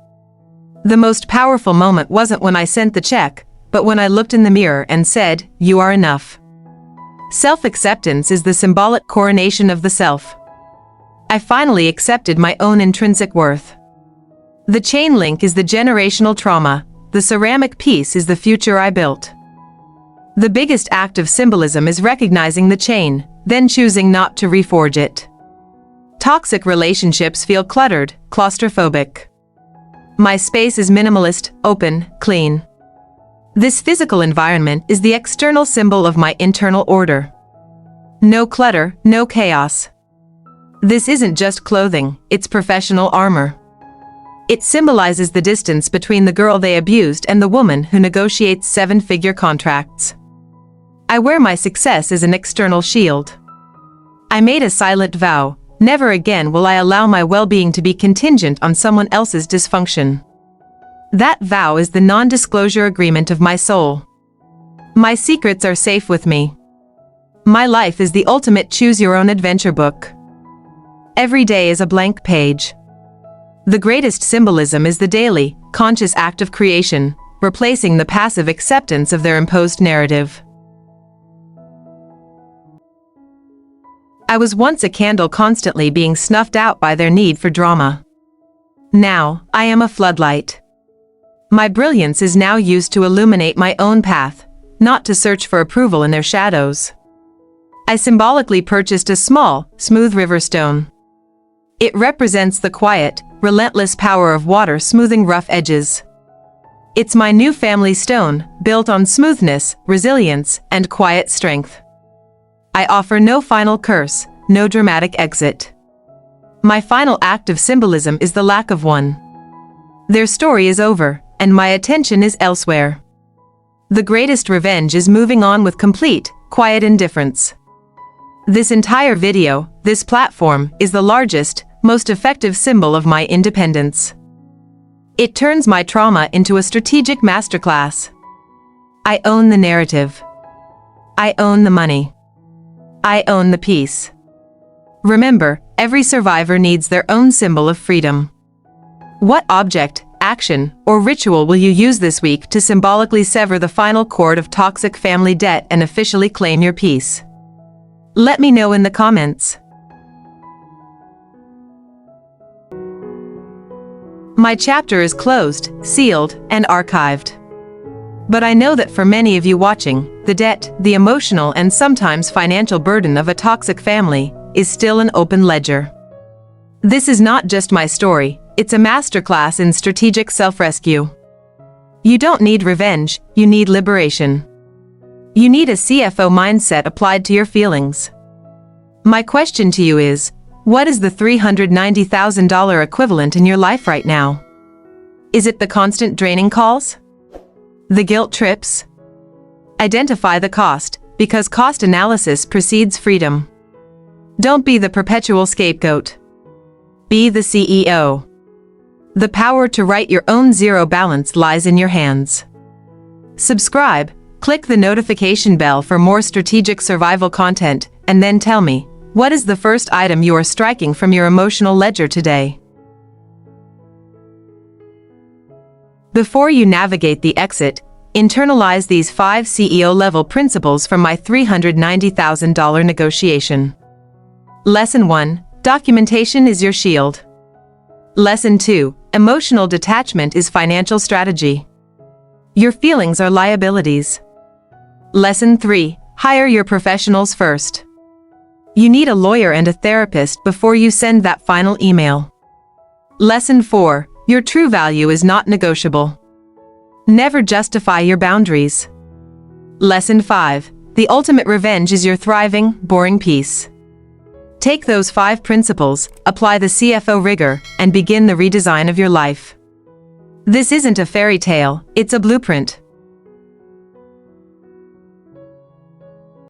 [SPEAKER 1] The most powerful moment wasn't when I sent the check, but when I looked in the mirror and said, "You are enough." Self-acceptance is the symbolic coronation of the self. I finally accepted my own intrinsic worth. The chain link is the generational trauma, the ceramic piece is the future I built. The biggest act of symbolism is recognizing the chain, then choosing not to reforge it. Toxic relationships feel cluttered, claustrophobic. My space is minimalist, open, clean. This physical environment is the external symbol of my internal order. No clutter, no chaos. This isn't just clothing, it's professional armor. It symbolizes the distance between the girl they abused and the woman who negotiates seven-figure contracts. I wear my success as an external shield. I made a silent vow, never again will I allow my well-being to be contingent on someone else's dysfunction. That vow is the non-disclosure agreement of my soul. My secrets are safe with me. My life is the ultimate choose-your-own-adventure book. Every day is a blank page. The greatest symbolism is the daily, conscious act of creation, replacing the passive acceptance of their imposed narrative. I was once a candle constantly being snuffed out by their need for drama. Now, I am a floodlight. My brilliance is now used to illuminate my own path, not to search for approval in their shadows. I symbolically purchased a small, smooth river stone. It represents the quiet, relentless power of water smoothing rough edges. It's my new family stone, built on smoothness, resilience, and quiet strength. I offer no final curse, no dramatic exit. My final act of symbolism is the lack of one. Their story is over, and my attention is elsewhere. The greatest revenge is moving on with complete, quiet indifference. This entire video, this platform, is the largest, most effective symbol of my independence. It turns my trauma into a strategic masterclass. I own the narrative. I own the money. I own the peace. Remember, every survivor needs their own symbol of freedom. What object, action, or ritual will you use this week to symbolically sever the final cord of toxic family debt and officially claim your peace? Let me know in the comments. My chapter is closed, sealed, and archived. But I know that for many of you watching, the debt, the emotional and sometimes financial burden of a toxic family is still an open ledger. This is not just my story, it's a masterclass in strategic self-rescue. You don't need revenge, you need liberation. You need a CFO mindset applied to your feelings. My question to you is, what is the $390,000 equivalent in your life right now? Is it the constant draining calls? The guilt trips? Identify the cost, because cost analysis precedes freedom. Don't be the perpetual scapegoat. Be the CEO. The power to write your own zero balance lies in your hands. Subscribe, Click the notification bell for more strategic survival content, and then tell me, what is the first item you are striking from your emotional ledger today? Before you navigate the exit, internalize these 5 CEO-level principles from my $390,000 negotiation. Lesson 1. Documentation is your shield. Lesson 2. Emotional detachment is financial strategy. Your feelings are liabilities. Lesson 3. Hire your professionals first. You need a lawyer and a therapist before you send that final email. Lesson 4. Your true value is not negotiable. Never justify your boundaries. Lesson 5. The ultimate revenge is your thriving, boring peace. Take those 5 principles, apply the CFO rigor, and begin the redesign of your life. This isn't a fairy tale, it's a blueprint.